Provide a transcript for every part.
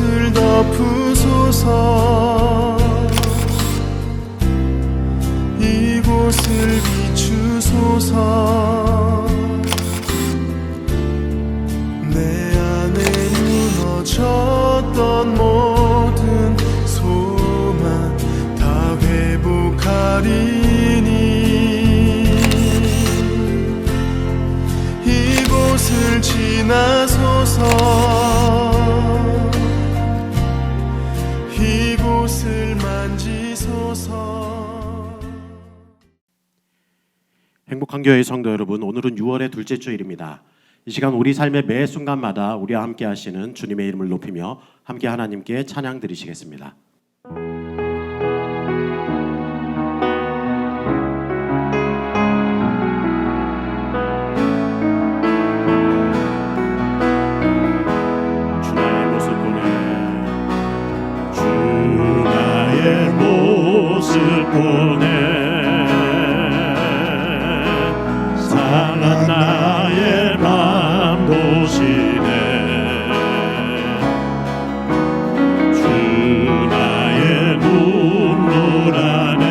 이곳을 덮으소서. 이곳을 비추소서. 내 안에 무너졌던 모든 소망 다 회복하리니 이곳을 지나소서. 이곳을 만지소서. 행복한 교회의 성도 여러분, 오늘은 6월의 둘째 주일입니다. 이 시간 우리 삶의 매 순간마다 우리와 함께 하시는 주님의 이름을 높이며 함께 하나님께 찬양 드리시겠습니다. 주나의 모습 보내 상한 나의 맘 보시네. 주 나의 눈물 안에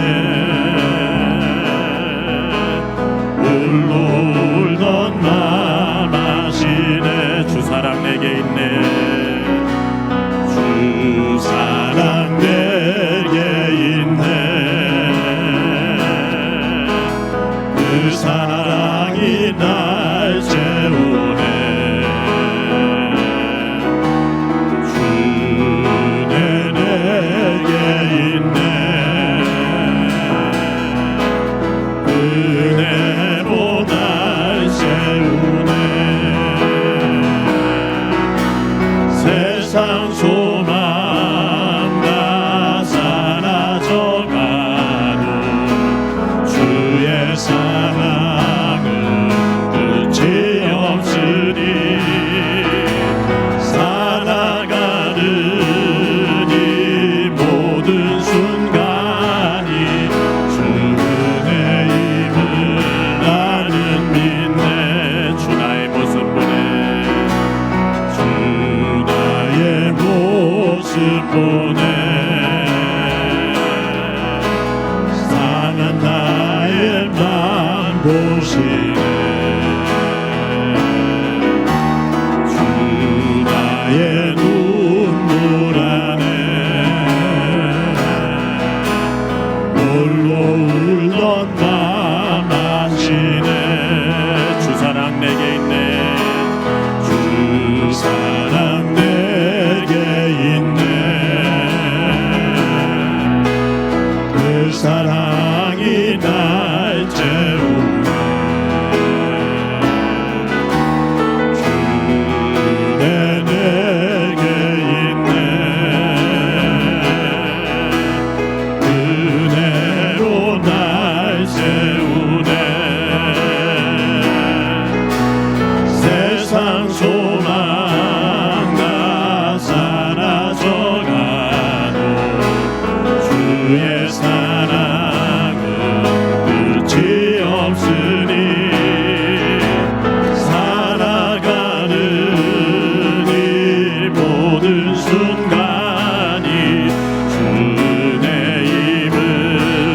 홀로 울던 맘 아시네. 주 사랑 내게 있네. 주 사랑 내게 있네. 그 사랑이 날 채우네. 주네 내게 있네. 은혜로 날 채우네. 세상 소망 다 사라져가도 주의 사랑은 끝이 없으니 살아가는 이 모든 순간이 주 은혜임을 나는 믿네. 주 나의 모습 보내. 주 나의 모습 보내. 상한 나의 맘 보시네. 주 나의 눈물 안에 홀로 울던 맘 아시네. 주 사랑 내게 있네. 주 사랑 내게 있네. 그 사랑이 날 채우네. 주네 내게 있네. 은혜로 날 채우네. 세상 소망 다 사라져가도 주의 사랑은 끝이 없으니 살아가는 이 모든 순간이 주 은혜임을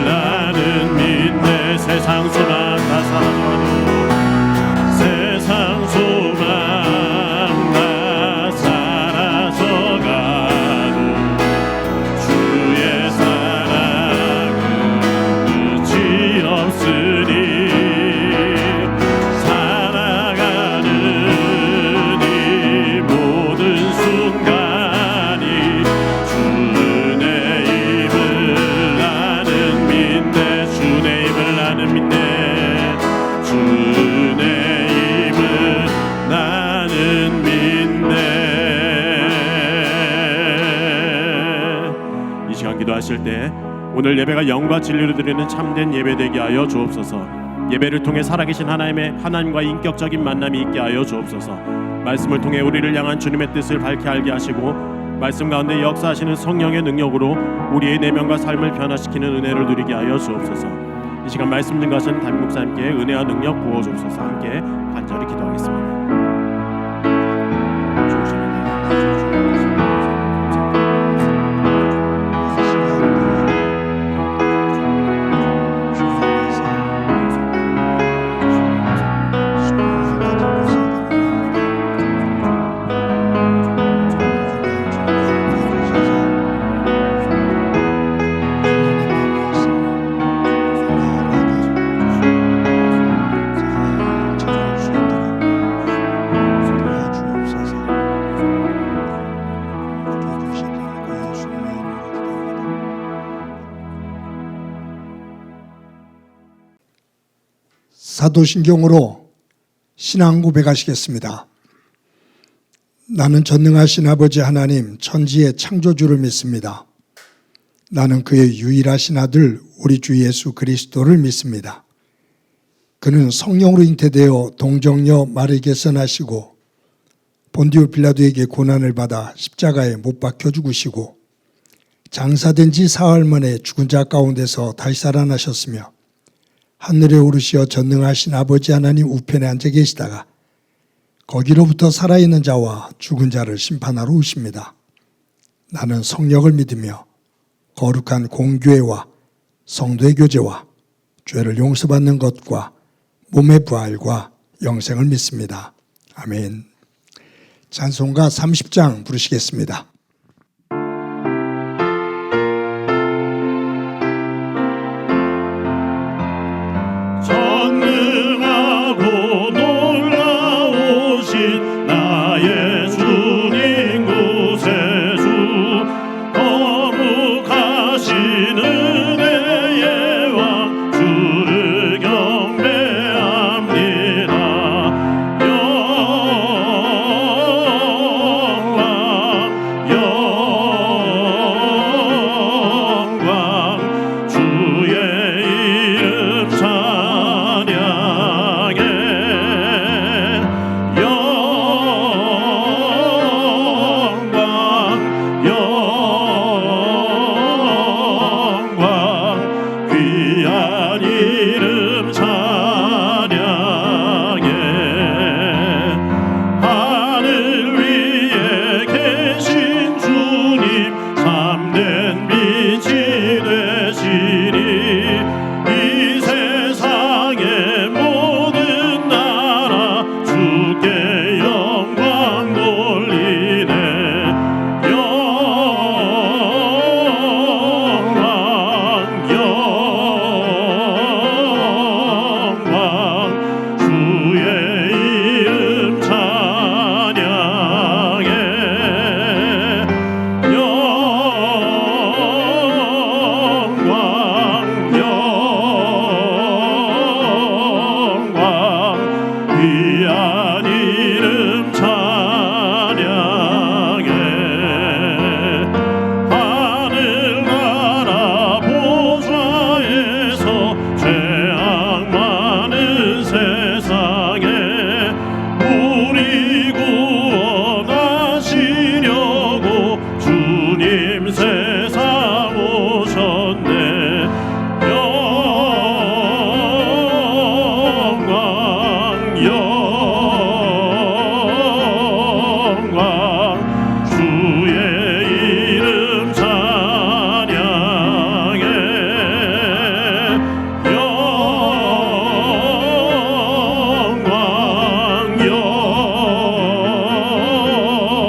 나는 믿네. 세상 소망 다 사라져가도 세상 소망 다 사라져가도 주의 사랑은 끝이 없으니 살아가는 이 모든 순간이 주 은혜임을 나는 믿네. 주 은혜임을 나는 믿네. 주 은혜임을 나는 믿네. 이 시간 기도하실 때 오늘 예배가 영과 진리로 드리는 참된 예배 되게 하여 주옵소서. 예배를 통해 살아계신 하나님과 인격적인 만남이 있게 하여 주옵소서. 말씀을 통해 우리를 향한 주님의 뜻을 밝게 알게 하시고 말씀 가운데 역사하시는 성령의 능력으로 우리의 내면과 삶을 변화시키는 은혜를 누리게 하여 주옵소서. 이 시간 말씀 증거하신 담임 목사님께 은혜와 능력 부어 주옵소서. 함께 간절히 기도하겠습니다. 주옵소서. 사도신경으로 신앙 고백하시겠습니다. 나는 전능하신 아버지 하나님 천지의 창조주를 믿습니다. 나는 그의 유일하신 아들 우리 주 예수 그리스도를 믿습니다. 그는 성령으로 잉태되어 동정녀 마리에게서 나시고 본디오 빌라도에게 고난을 받아 십자가에 못 박혀 죽으시고 장사된 지 사흘 만에 죽은 자 가운데서 다시 살아나셨으며 하늘에 오르시어 전능하신 아버지 하나님 우편에 앉아 계시다가 거기로부터 살아있는 자와 죽은 자를 심판하러 오십니다. 나는 성령을 믿으며 거룩한 공교회와 성도의 교제와 죄를 용서받는 것과 몸의 부활과 영생을 믿습니다. 아멘. 찬송가 30장 부르시겠습니다. 전능하고 놀라우신 나의 주님 구세주 거룩하신 은혜의 왕 주를 경배합니다. 영광 주의 이름 찬양해. 영광 귀한 이름 찬양해. 하늘 위에 계신 주님 참된 빛이 되시니 이 세상의 모든 나라 주께 영광 돌리네. 영광 주의 이름 찬양해. 영광 귀한 이름 찬양해. 하늘나라 보좌에서 죄악 많은 세상에 우리 구원하시려고 주님 세상 오셨네. 영광 주의 이름 찬양해.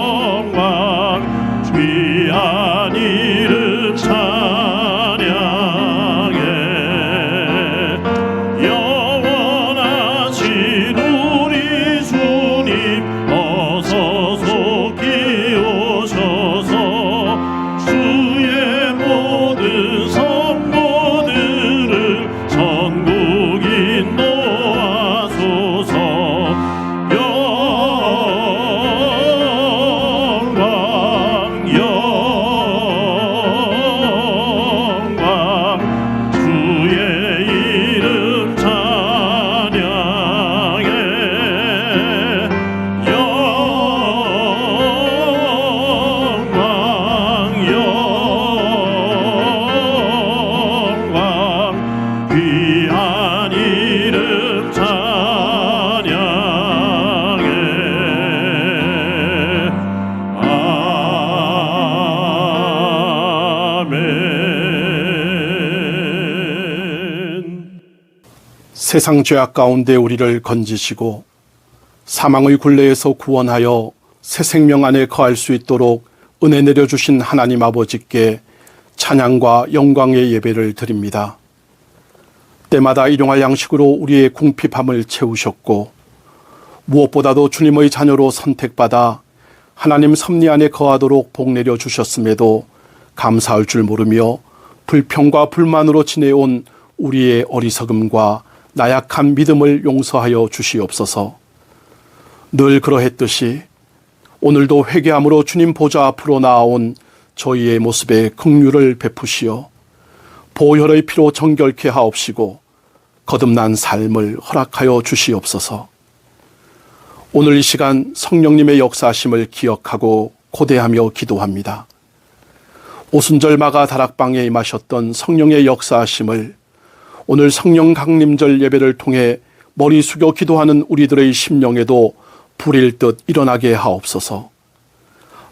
영광 귀한 이름 찬양해. 영원하신 우리 주님 어서 속히 오셔서 주의 모든 성도들을 천국 인도하소서. 영광 주의 이름 찬양해. 영광 귀한 이름 찬양해. 아멘. 세상 죄악 가운데 우리를 건지시고 사망의 굴레에서 구원하여 새 생명 안에 거할 수 있도록 은혜 내려주신 하나님 아버지께 찬양과 영광의 예배를 드립니다. 때마다 일용할 양식으로 우리의 궁핍함을 채우셨고 무엇보다도 주님의 자녀로 선택받아 하나님 섭리 안에 거하도록 복 내려 주셨음에도 감사할 줄 모르며 불평과 불만으로 지내온 우리의 어리석음과 나약한 믿음을 용서하여 주시옵소서. 늘 그러했듯이 오늘도 회개함으로 주님 보좌 앞으로 나아온 저희의 모습에 긍휼을 베푸시어 보혈의 피로 정결케 하옵시고 거듭난 삶을 허락하여 주시옵소서. 오늘 이 시간 성령님의 역사하심을 기억하고 고대하며 기도합니다. 오순절 마가 다락방에 임하셨던 성령의 역사하심을 오늘 성령 강림절 예배를 통해 머리 숙여 기도하는 우리들의 심령에도 불일 듯 일어나게 하옵소서.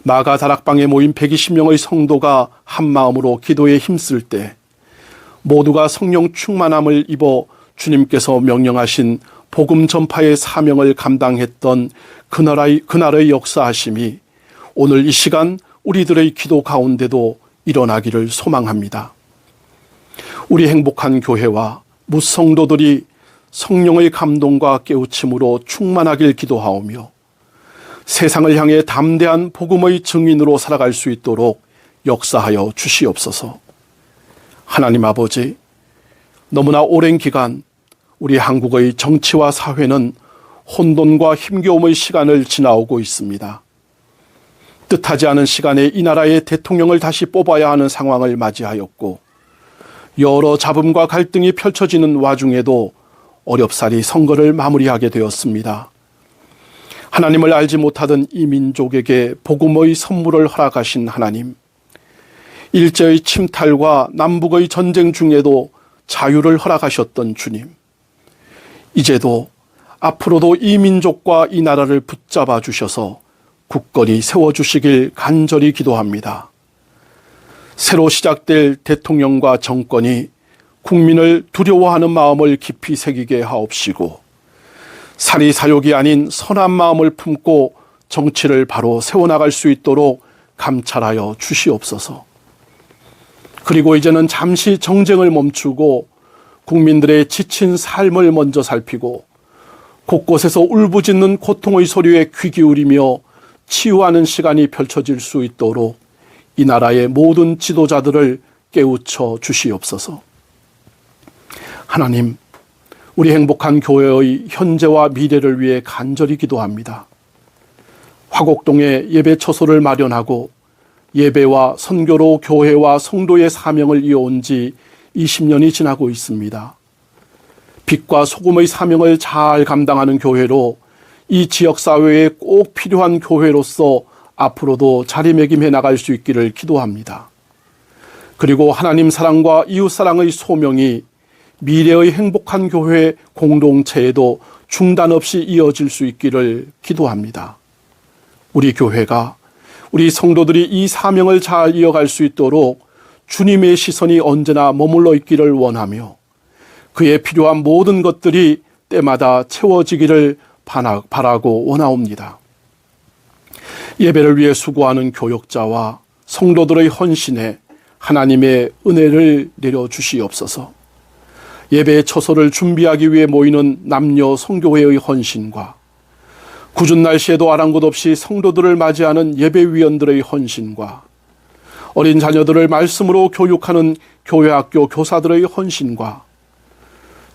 마가 다락방에 모인 120명의 성도가 한마음으로 기도에 힘쓸 때 모두가 성령 충만함을 입어 주님께서 명령하신 복음 전파의 사명을 감당했던 그날의 역사하심이 오늘 이 시간 우리들의 기도 가운데도 일어나기를 소망합니다. 우리 행복한 교회와 무성도들이 성령의 감동과 깨우침으로 충만하길 기도하오며 세상을 향해 담대한 복음의 증인으로 살아갈 수 있도록 역사하여 주시옵소서. 하나님 아버지, 너무나 오랜 기간 우리 한국의 정치와 사회는 혼돈과 힘겨움의 시간을 지나오고 있습니다. 뜻하지 않은 시간에 이 나라의 대통령을 다시 뽑아야 하는 상황을 맞이하였고 여러 잡음과 갈등이 펼쳐지는 와중에도 어렵사리 선거를 마무리하게 되었습니다. 하나님을 알지 못하던 이 민족에게 복음의 선물을 허락하신 하나님, 일제의 침탈과 남북의 전쟁 중에도 자유를 허락하셨던 주님, 이제도 앞으로도 이 민족과 이 나라를 붙잡아 주셔서 굳건히 세워주시길 간절히 기도합니다. 새로 시작될 대통령과 정권이 국민을 두려워하는 마음을 깊이 새기게 하옵시고 사리사욕이 아닌 선한 마음을 품고 정치를 바로 세워나갈 수 있도록 감찰하여 주시옵소서. 그리고 이제는 잠시 정쟁을 멈추고 국민들의 지친 삶을 먼저 살피고 곳곳에서 울부짖는 고통의 소리에 귀 기울이며 치유하는 시간이 펼쳐질 수 있도록 이 나라의 모든 지도자들을 깨우쳐 주시옵소서. 하나님, 우리 행복한 교회의 현재와 미래를 위해 간절히 기도합니다. 화곡동에 예배 처소를 마련하고 예배와 선교로 교회와 성도의 사명을 이어온 지 20년이 지나고 있습니다. 빛과 소금의 사명을 잘 감당하는 교회로 이 지역사회에 꼭 필요한 교회로서 앞으로도 자리매김해 나갈 수 있기를 기도합니다. 그리고 하나님 사랑과 이웃 사랑의 소명이 미래의 행복한 교회 공동체에도 중단 없이 이어질 수 있기를 기도합니다. 우리 교회가, 우리 성도들이 이 사명을 잘 이어갈 수 있도록 주님의 시선이 언제나 머물러 있기를 원하며 그에 필요한 모든 것들이 때마다 채워지기를 바라고 원하옵니다. 예배를 위해 수고하는 교역자와 성도들의 헌신에 하나님의 은혜를 내려주시옵소서. 예배의 처소를 준비하기 위해 모이는 남녀 성교회의 헌신과 궂은 날씨에도 아랑곳 없이 성도들을 맞이하는 예배위원들의 헌신과 어린 자녀들을 말씀으로 교육하는 교회학교 교사들의 헌신과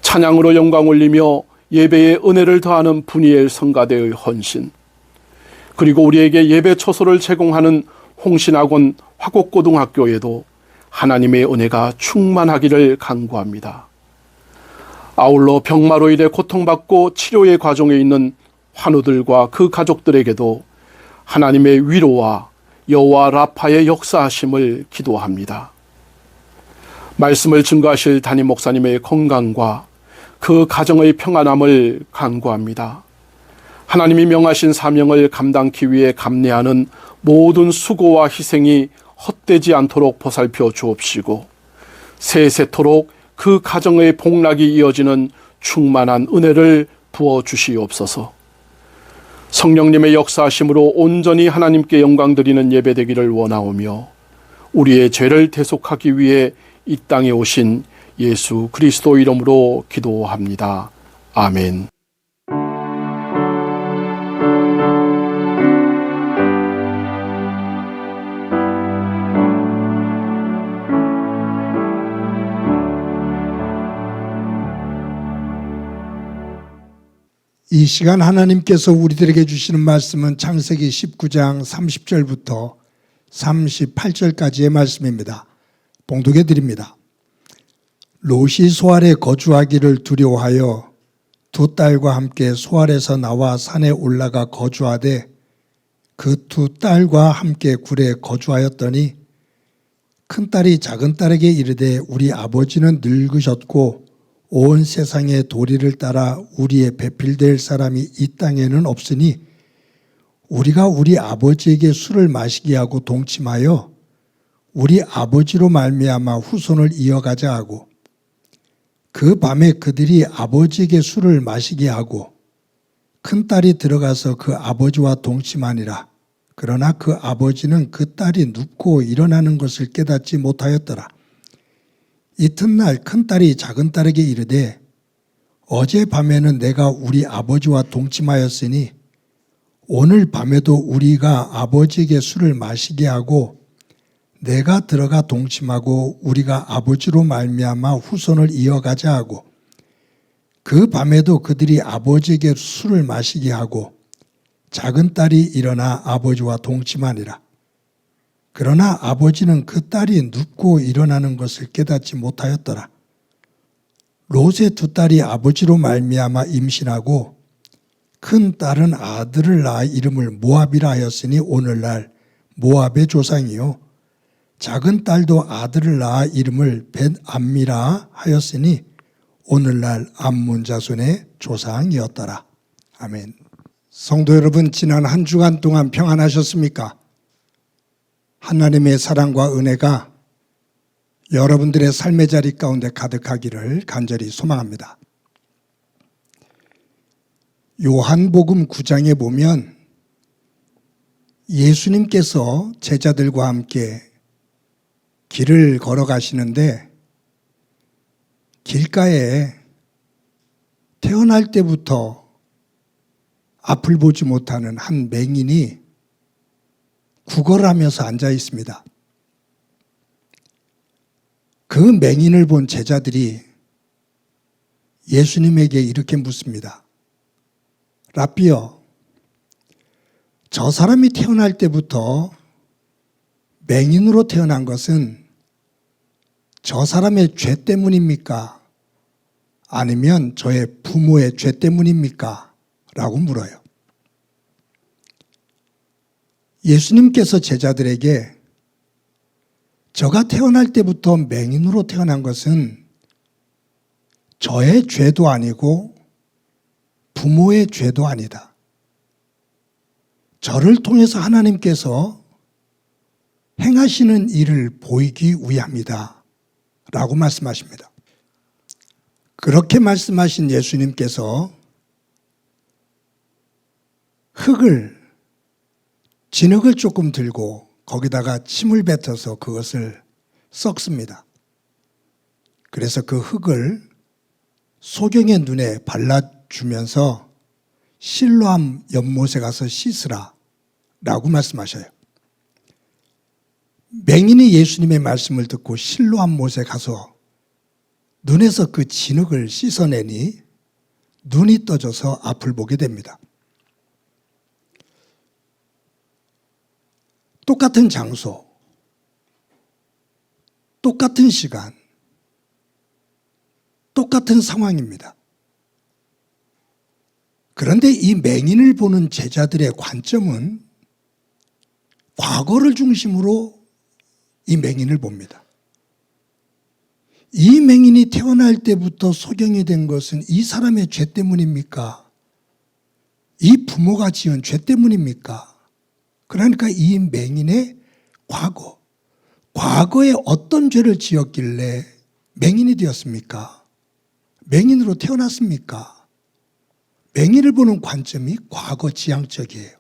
찬양으로 영광 올리며 예배에 은혜를 더하는 분이엘 성가대의 헌신, 그리고 우리에게 예배 처소를 제공하는 홍신학원 화곡고등학교에도 하나님의 은혜가 충만하기를 간구합니다. 아울러 병마로 인해 고통받고 치료의 과정에 있는 환우들과 그 가족들에게도 하나님의 위로와 여호와 라파의 역사하심을 기도합니다. 말씀을 증거하실 담임 목사님의 건강과 그 가정의 평안함을 간구합니다. 하나님이 명하신 사명을 감당하기 위해 감내하는 모든 수고와 희생이 헛되지 않도록 보살펴 주옵시고 세세토록 그 가정의 복락이 이어지는 충만한 은혜를 부어 주시옵소서. 성령님의 역사하심으로 온전히 하나님께 영광 드리는 예배 되기를 원하오며 우리의 죄를 대속하기 위해 이 땅에 오신 예수 그리스도 이름으로 기도합니다. 아멘. 이 시간 하나님께서 우리들에게 주시는 말씀은 창세기 19장 30절부터 38절까지의 말씀입니다. 봉독해 드립니다. 롯이 소알에 거주하기를 두려워하여 두 딸과 함께 소알에서 나와 산에 올라가 거주하되 그 두 딸과 함께 굴에 거주하였더니 큰딸이 작은딸에게 이르되 우리 아버지는 늙으셨고 온 세상의 도리를 따라 우리의 배필될 사람이 이 땅에는 없으니 우리가 우리 아버지에게 술을 마시게 하고 동침하여 우리 아버지로 말미암아 후손을 이어가자 하고 그 밤에 그들이 아버지에게 술을 마시게 하고 큰딸이 들어가서 그 아버지와 동침하니라. 그러나 그 아버지는 그 딸이 눕고 일어나는 것을 깨닫지 못하였더라. 이튿날 큰딸이 작은딸에게 이르되 어젯밤에는 내가 우리 아버지와 동침하였으니 오늘 밤에도 우리가 아버지에게 술을 마시게 하고 내가 들어가 동침하고 우리가 아버지로 말미암아 후손을 이어가자 하고 그 밤에도 그들이 아버지에게 술을 마시게 하고 작은딸이 일어나 아버지와 동침하니라. 그러나 아버지는 그 딸이 눕고 일어나는 것을 깨닫지 못하였더라. 롯의 두 딸이 아버지로 말미암아 임신하고 큰 딸은 아들을 낳아 이름을 모압이라 하였으니 오늘날 모압의 조상이요 작은 딸도 아들을 낳아 이름을 벳암미라 하였으니 오늘날 암몬 자손의 조상이었더라. 아멘. 성도 여러분, 지난 한 주간 동안 평안하셨습니까? 하나님의 사랑과 은혜가 여러분들의 삶의 자리 가운데 가득하기를 간절히 소망합니다. 요한복음 9장에 보면 예수님께서 제자들과 함께 길을 걸어가시는데 길가에 태어날 때부터 앞을 보지 못하는 한 맹인이 구걸을 하면서 앉아 있습니다. 그 맹인을 본 제자들이 예수님에게 이렇게 묻습니다. 라삐여, 저 사람이 태어날 때부터 맹인으로 태어난 것은 저 사람의 죄 때문입니까? 아니면 저의 부모의 죄 때문입니까? 라고 물어요. 예수님께서 제자들에게 저가 태어날 때부터 맹인으로 태어난 것은 저의 죄도 아니고 부모의 죄도 아니다. 저를 통해서 하나님께서 행하시는 일을 보이기 위함이다 라고 말씀하십니다. 그렇게 말씀하신 예수님께서 진흙을 조금 들고 거기다가 침을 뱉어서 그것을 썩습니다. 그래서 그 흙을 소경의 눈에 발라주면서 실로암 연못에 가서 씻으라 라고 말씀하셔요. 맹인이 예수님의 말씀을 듣고 실로암 못에 가서 눈에서 그 진흙을 씻어내니 눈이 떠져서 앞을 보게 됩니다. 똑같은 장소, 똑같은 시간, 똑같은 상황입니다. 그런데 이 맹인을 보는 제자들의 관점은 과거를 중심으로 이 맹인을 봅니다. 이 맹인이 태어날 때부터 소경이 된 것은 이 사람의 죄 때문입니까? 이 부모가 지은 죄 때문입니까? 그러니까 이 맹인의 과거에 어떤 죄를 지었길래 맹인이 되었습니까? 맹인으로 태어났습니까? 맹인을 보는 관점이 과거 지향적이에요.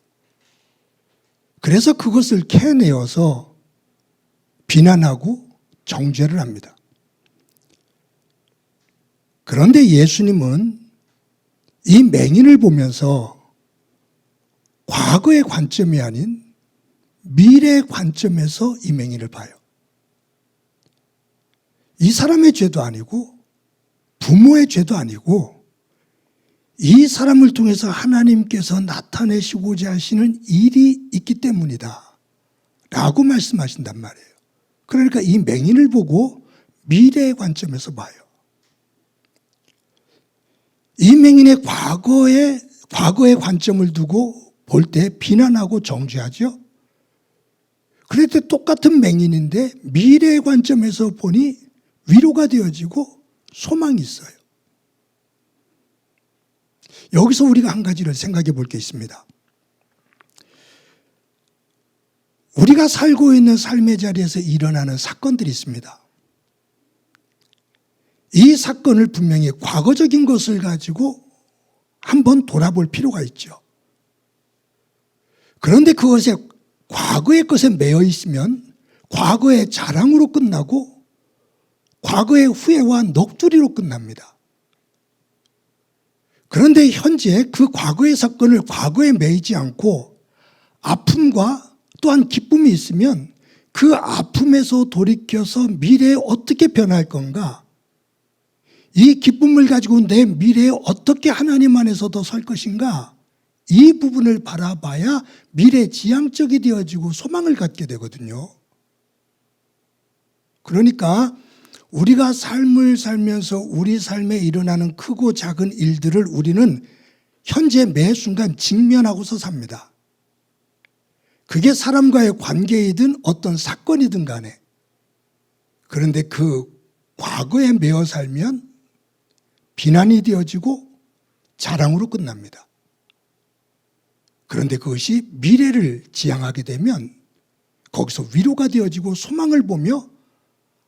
그래서 그것을 캐내어서 비난하고 정죄를 합니다. 그런데 예수님은 이 맹인을 보면서 과거의 관점이 아닌 미래의 관점에서 이 맹인을 봐요. 이 사람의 죄도 아니고 부모의 죄도 아니고 이 사람을 통해서 하나님께서 나타내시고자 하시는 일이 있기 때문이다 라고 말씀하신단 말이에요. 그러니까 이 맹인을 보고 미래의 관점에서 봐요. 이 맹인의 과거의 관점을 두고 볼 때 비난하고 정죄하죠. 그런데 똑같은 맹인인데 미래의 관점에서 보니 위로가 되어지고 소망이 있어요. 여기서 우리가 한 가지를 생각해 볼 게 있습니다. 우리가 살고 있는 삶의 자리에서 일어나는 사건들이 있습니다. 이 사건을 분명히 과거적인 것을 가지고 한번 돌아볼 필요가 있죠. 그런데 그것에 과거의 것에 매여 있으면 과거의 자랑으로 끝나고 과거의 후회와 넋두리로 끝납니다. 그런데 현재 그 과거의 사건을 과거에 매이지 않고 아픔과 또한 기쁨이 있으면 그 아픔에서 돌이켜서 미래에 어떻게 변할 건가? 이 기쁨을 가지고 내 미래에 어떻게 하나님 안에서 더 설 것인가? 이 부분을 바라봐야 미래지향적이 되어지고 소망을 갖게 되거든요. 그러니까 우리가 삶을 살면서 우리 삶에 일어나는 크고 작은 일들을 우리는 현재 매 순간 직면하고서 삽니다. 그게 사람과의 관계이든 어떤 사건이든 간에. 그런데 그 과거에 매어 살면 비난이 되어지고 자랑으로 끝납니다. 그런데 그것이 미래를 지향하게 되면 거기서 위로가 되어지고 소망을 보며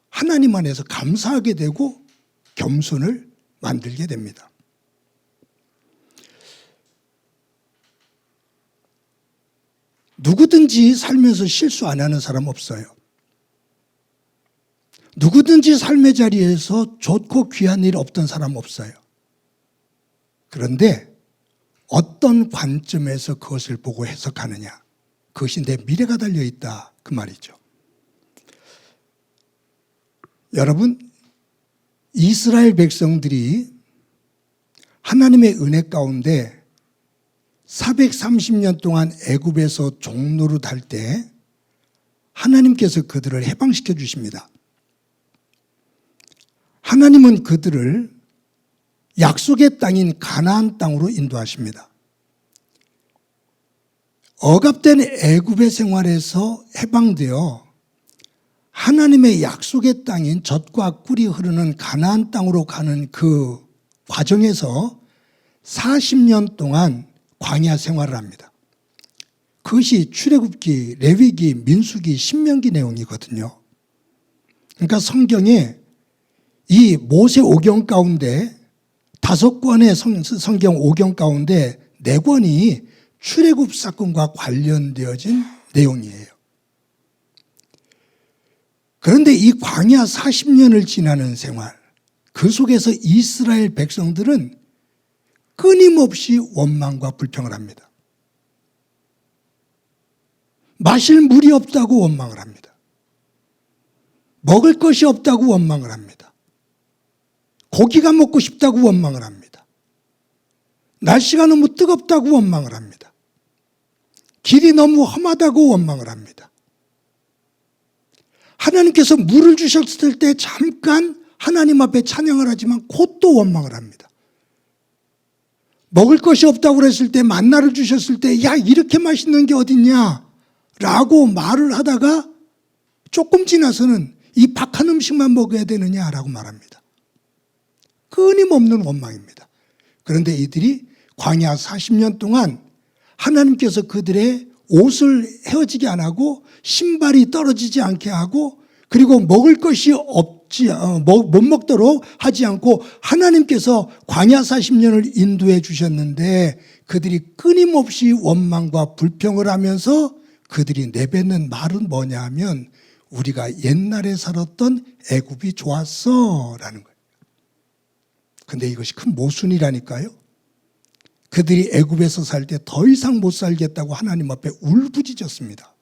하나님 안에서 감사하게 되고 겸손을 만들게 됩니다. 누구든지 살면서 실수 안 하는 사람 없어요. 누구든지 삶의 자리에서 좋고 귀한 일 없던 사람 없어요. 그런데 어떤 관점에서 그것을 보고 해석하느냐, 그것이 내 미래가 달려있다 그 말이죠. 여러분, 이스라엘 백성들이 하나님의 은혜 가운데 430년 동안 애굽에서 종노릇 할 때 하나님께서 그들을 해방시켜 주십니다. 하나님은 그들을 약속의 땅인 가나안 땅으로 인도하십니다. 억압된 애굽의 생활에서 해방되어 하나님의 약속의 땅인 젖과 꿀이 흐르는 가나안 땅으로 가는 그 과정에서 40년 동안 광야 생활을 합니다. 그것이 출애굽기, 레위기, 민수기, 신명기 내용이거든요. 그러니까 성경에 이 모세 5경 가운데 5권의 성경 5경 가운데 4권이 출애굽 사건과 관련되어진 내용이에요. 그런데 이 광야 40년을 지나는 생활, 그 속에서 이스라엘 백성들은 끊임없이 원망과 불평을 합니다. 마실 물이 없다고 원망을 합니다. 먹을 것이 없다고 원망을 합니다. 고기가 먹고 싶다고 원망을 합니다. 날씨가 너무 뜨겁다고 원망을 합니다. 길이 너무 험하다고 원망을 합니다. 하나님께서 물을 주셨을 때 잠깐 하나님 앞에 찬양을 하지만 곧 또 원망을 합니다. 먹을 것이 없다고 그랬을 때 만나를 주셨을 때 야 이렇게 맛있는 게 어딨냐 라고 말을 하다가 조금 지나서는 이 박한 음식만 먹어야 되느냐라고 말합니다. 끊임없는 원망입니다. 그런데 이들이 광야 40년 동안 하나님께서 그들의 옷을 헤어지게 안 하고 신발이 떨어지지 않게 하고 그리고 먹을 것이 못 먹도록 하지 않고 하나님께서 광야 40년을 인도해 주셨는데 그들이 끊임없이 원망과 불평을 하면서 그들이 내뱉는 말은 뭐냐 하면 우리가 옛날에 살았던 애굽이 좋았어 라는 거예요. 근데 이것이 큰 모순이라니까요. 그들이 애굽에서 살 때 더 이상 못 살겠다고 하나님 앞에 울부짖었습니다.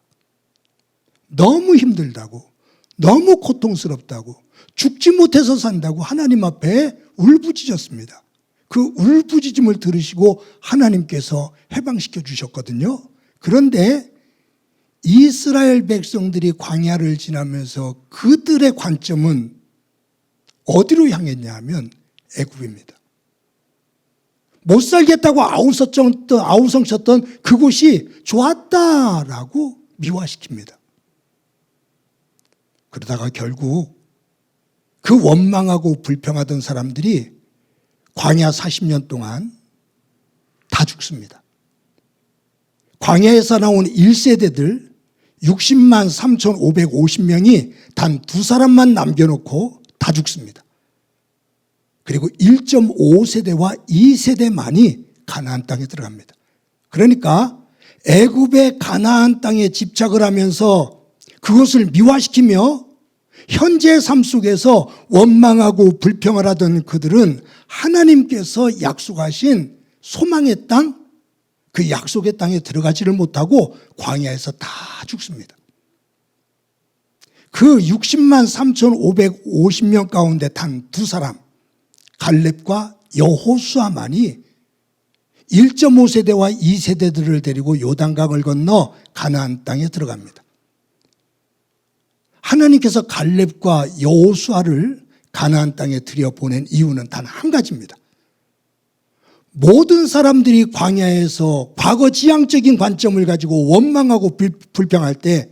너무 힘들다고, 너무 고통스럽다고, 죽지 못해서 산다고 하나님 앞에 울부짖었습니다. 그 울부짖음을 들으시고 하나님께서 해방시켜 주셨거든요. 그런데 이스라엘 백성들이 광야를 지나면서 그들의 관점은 어디로 향했냐 하면 애굽입니다. 못 살겠다고 아우성쳤던 그곳이 좋았다라고 미화시킵니다. 그러다가 결국 그 원망하고 불평하던 사람들이 광야 40년 동안 다 죽습니다. 광야에서 나온 1세대들 60만 3,550명이 단 2사람만 남겨놓고 다 죽습니다. 그리고 1.5세대와 2세대만이 가나안 땅에 들어갑니다. 그러니까 애굽의 가나안 땅에 집착을 하면서 그것을 미화시키며 현재의 삶 속에서 원망하고 불평을 하던 그들은 하나님께서 약속하신 소망의 땅, 그 약속의 땅에 들어가지를 못하고 광야에서 다 죽습니다. 그 60만 3,550명 가운데 단 2사람, 갈렙과 여호수아만이 1.5세대와 2세대들을 데리고 요단강을 건너 가나안 땅에 들어갑니다. 하나님께서 갈렙과 여호수아를 가나안 땅에 들여보낸 이유는 단 한 가지입니다. 모든 사람들이 광야에서 과거 지향적인 관점을 가지고 원망하고 불평할 때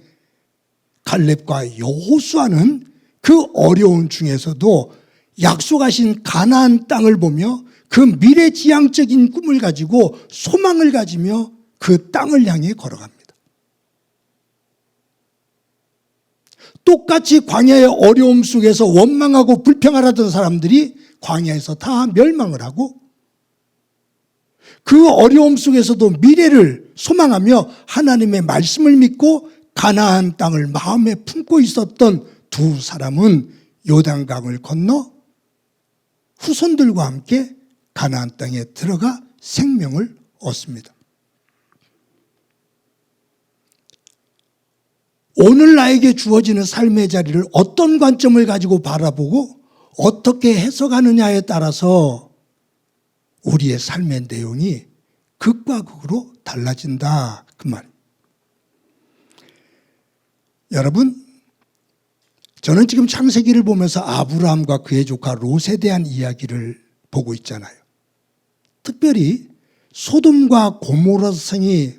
갈렙과 여호수아는 그 어려운 중에서도 약속하신 가나안 땅을 보며 그 미래지향적인 꿈을 가지고 소망을 가지며 그 땅을 향해 걸어갑니다. 똑같이 광야의 어려움 속에서 원망하고 불평하던 사람들이 광야에서 다 멸망을 하고 그 어려움 속에서도 미래를 소망하며 하나님의 말씀을 믿고 가나안 땅을 마음에 품고 있었던 2사람은 요단강을 건너 후손들과 함께 가나안 땅에 들어가 생명을 얻습니다. 오늘 나에게 주어지는 삶의 자리를 어떤 관점을 가지고 바라보고 어떻게 해석하느냐에 따라서 우리의 삶의 내용이 극과 극으로 달라진다, 그 말. 여러분, 저는 지금 창세기를 보면서 아브라함과 그의 조카 롯에 대한 이야기를 보고 있잖아요. 특별히 소돔과 고모라성이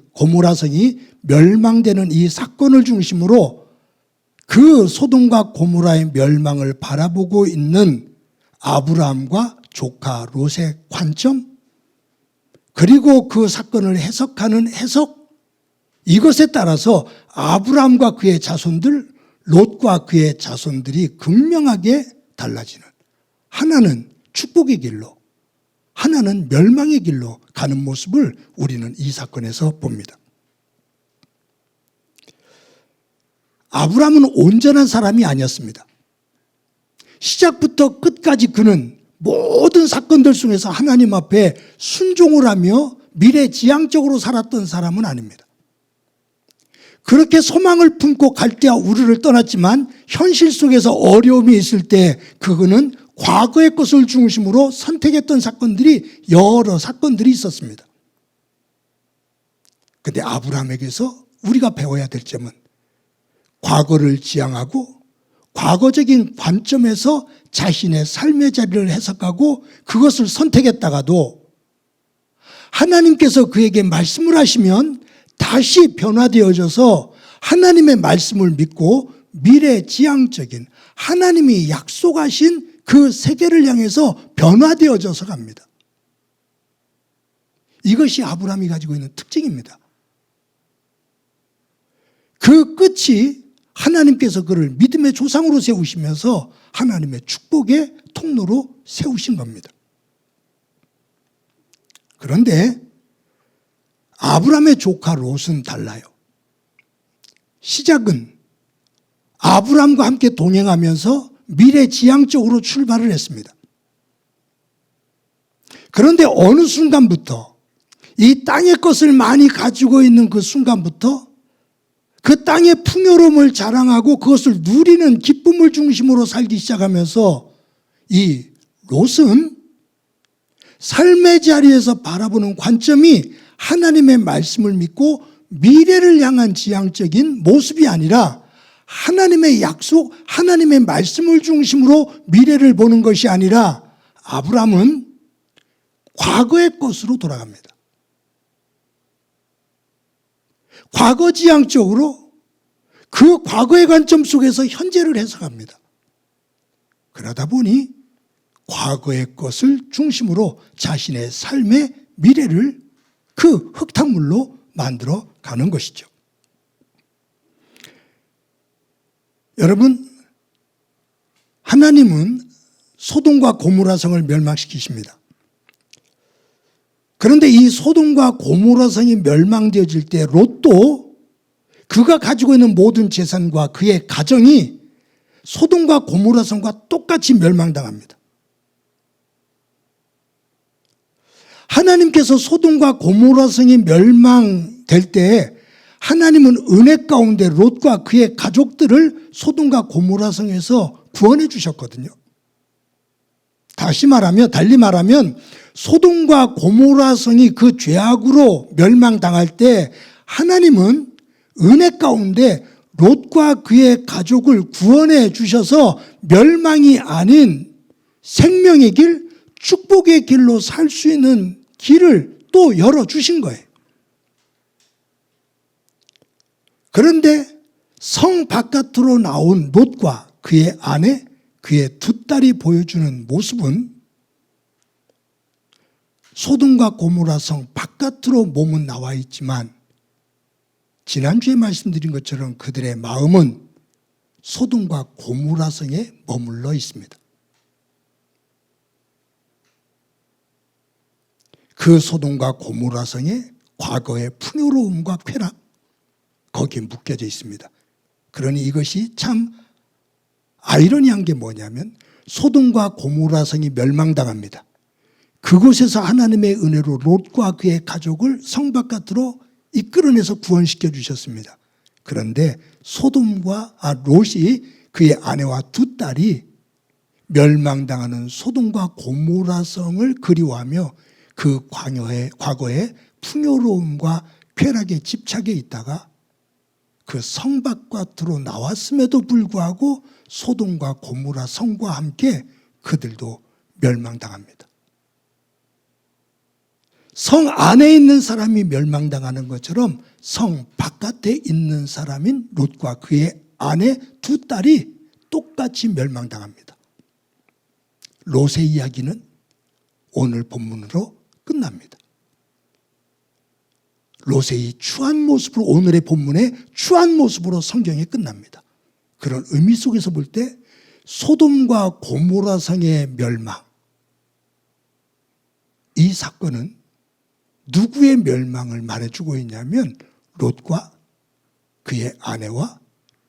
멸망되는 이 사건을 중심으로 그 소돔과 고모라의 멸망을 바라보고 있는 아브라함과 조카 롯의 관점, 그리고 그 사건을 해석하는 해석, 이것에 따라서 아브라함과 그의 자손들, 롯과 그의 자손들이 극명하게 달라지는, 하나는 축복의 길로, 하나는 멸망의 길로 가는 모습을 우리는 이 사건에서 봅니다. 아브라함은 온전한 사람이 아니었습니다. 시작부터 끝까지 그는 모든 사건들 속에서 하나님 앞에 순종을 하며 미래지향적으로 살았던 사람은 아닙니다. 그렇게 소망을 품고 갈대와 우르를 떠났지만 현실 속에서 어려움이 있을 때 그는 과거의 것을 중심으로 선택했던 사건들이 여러 사건들이 있었습니다. 그런데 아브라함에게서 우리가 배워야 될 점은 과거를 지향하고 과거적인 관점에서 자신의 삶의 자리를 해석하고 그것을 선택했다가도 하나님께서 그에게 말씀을 하시면 다시 변화되어져서 하나님의 말씀을 믿고 미래지향적인 하나님이 약속하신 그 세계를 향해서 변화되어져서 갑니다. 이것이 아브라함이 가지고 있는 특징입니다. 그 끝이 하나님께서 그를 믿음의 조상으로 세우시면서 하나님의 축복의 통로로 세우신 겁니다. 그런데 아브라함의 조카 롯은 달라요. 시작은 아브라함과 함께 동행하면서 미래지향적으로 출발을 했습니다. 그런데 어느 순간부터 이 땅의 것을 많이 가지고 있는 그 순간부터 그 땅의 풍요로움을 자랑하고 그것을 누리는 기쁨을 중심으로 살기 시작하면서 이 롯은 삶의 자리에서 바라보는 관점이 하나님의 말씀을 믿고 미래를 향한 지향적인 모습이 아니라 하나님의 약속, 하나님의 말씀을 중심으로 미래를 보는 것이 아니라 아브라함은 과거의 것으로 돌아갑니다. 과거 지향적으로 그 과거의 관점 속에서 현재를 해석합니다. 그러다 보니 과거의 것을 중심으로 자신의 삶의 미래를 그 흙탕물로 만들어 가는 것이죠. 여러분, 하나님은 소돔과 고모라성을 멸망시키십니다. 그런데 이 소돔과 고모라성이 멸망되어질 때 롯도 그가 가지고 있는 모든 재산과 그의 가정이 소돔과 고모라성과 똑같이 멸망당합니다. 하나님께서 소돔과 고모라성이 멸망될 때 하나님은 은혜 가운데 롯과 그의 가족들을 소돔과 고모라성에서 구원해 주셨거든요. 달리 말하면 소돔과 고모라성이 그 죄악으로 멸망당할 때 하나님은 은혜 가운데 롯과 그의 가족을 구원해 주셔서 멸망이 아닌 생명의 길, 축복의 길로 살 수 있는 길을 또 열어주신 거예요. 그런데 성 바깥으로 나온 롯과 그의 아내, 그의 두 딸이 보여주는 모습은 소돔과 고모라 성 바깥으로 몸은 나와 있지만 지난주에 말씀드린 것처럼 그들의 마음은 소돔과 고모라 성에 머물러 있습니다. 그 소돔과 고모라 성의 과거의 풍요로움과 쾌락, 거기에 묶여져 있습니다. 그러니 이것이 참 아이러니한 게 뭐냐면 소돔과 고모라 성이 멸망당합니다. 그곳에서 하나님의 은혜로 롯과 그의 가족을 성 바깥으로 이끌어내서 구원시켜 주셨습니다. 그런데 롯이 그의 아내와 두 딸이 멸망당하는 소돔과 고모라 성을 그리워하며 그 과거의 풍요로움과 쾌락에 집착해 있다가 그 성 바깥으로 나왔음에도 불구하고 소돔과 고모라 성과 함께 그들도 멸망당합니다. 성 안에 있는 사람이 멸망당하는 것처럼 성 바깥에 있는 사람인 롯과 그의 아내 두 딸이 똑같이 멸망당합니다. 롯의 이야기는 오늘 본문으로 끝납니다. 롯의 이 추한 모습으로 오늘의 본문의 추한 모습으로 성경이 끝납니다. 그런 의미 속에서 볼 때 소돔과 고모라 성의 멸망, 이 사건은 누구의 멸망을 말해주고 있냐면 롯과 그의 아내와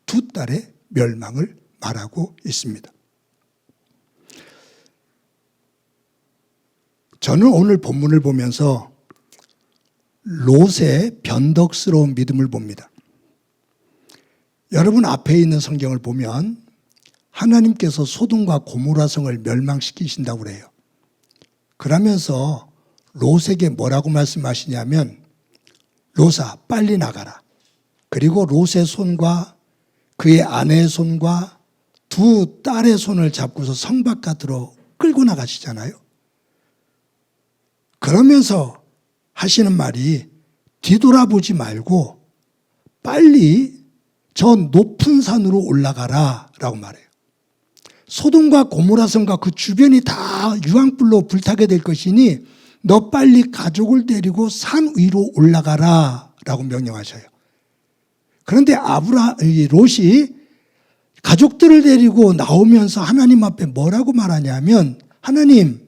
두 딸의 멸망을 말하고 있습니다. 저는 오늘 본문을 보면서 롯의 변덕스러운 믿음을 봅니다. 여러분 앞에 있는 성경을 보면 하나님께서 소돔과 고모라 성을 멸망시키신다고 그래요. 그러면서 롯에게 뭐라고 말씀하시냐면 롯아 빨리 나가라. 그리고 롯의 손과 그의 아내의 손과 두 딸의 손을 잡고서 성 바깥으로 끌고 나가시잖아요. 그러면서 하시는 말이 뒤돌아보지 말고 빨리 저 높은 산으로 올라가라 라고 말해요. 소돔과 고모라 성과 그 주변이 다 유황불로 불타게 될 것이니 너 빨리 가족을 데리고 산 위로 올라가라 라고 명령하셔요. 그런데 롯이 가족들을 데리고 나오면서 하나님 앞에 뭐라고 말하냐면 하나님,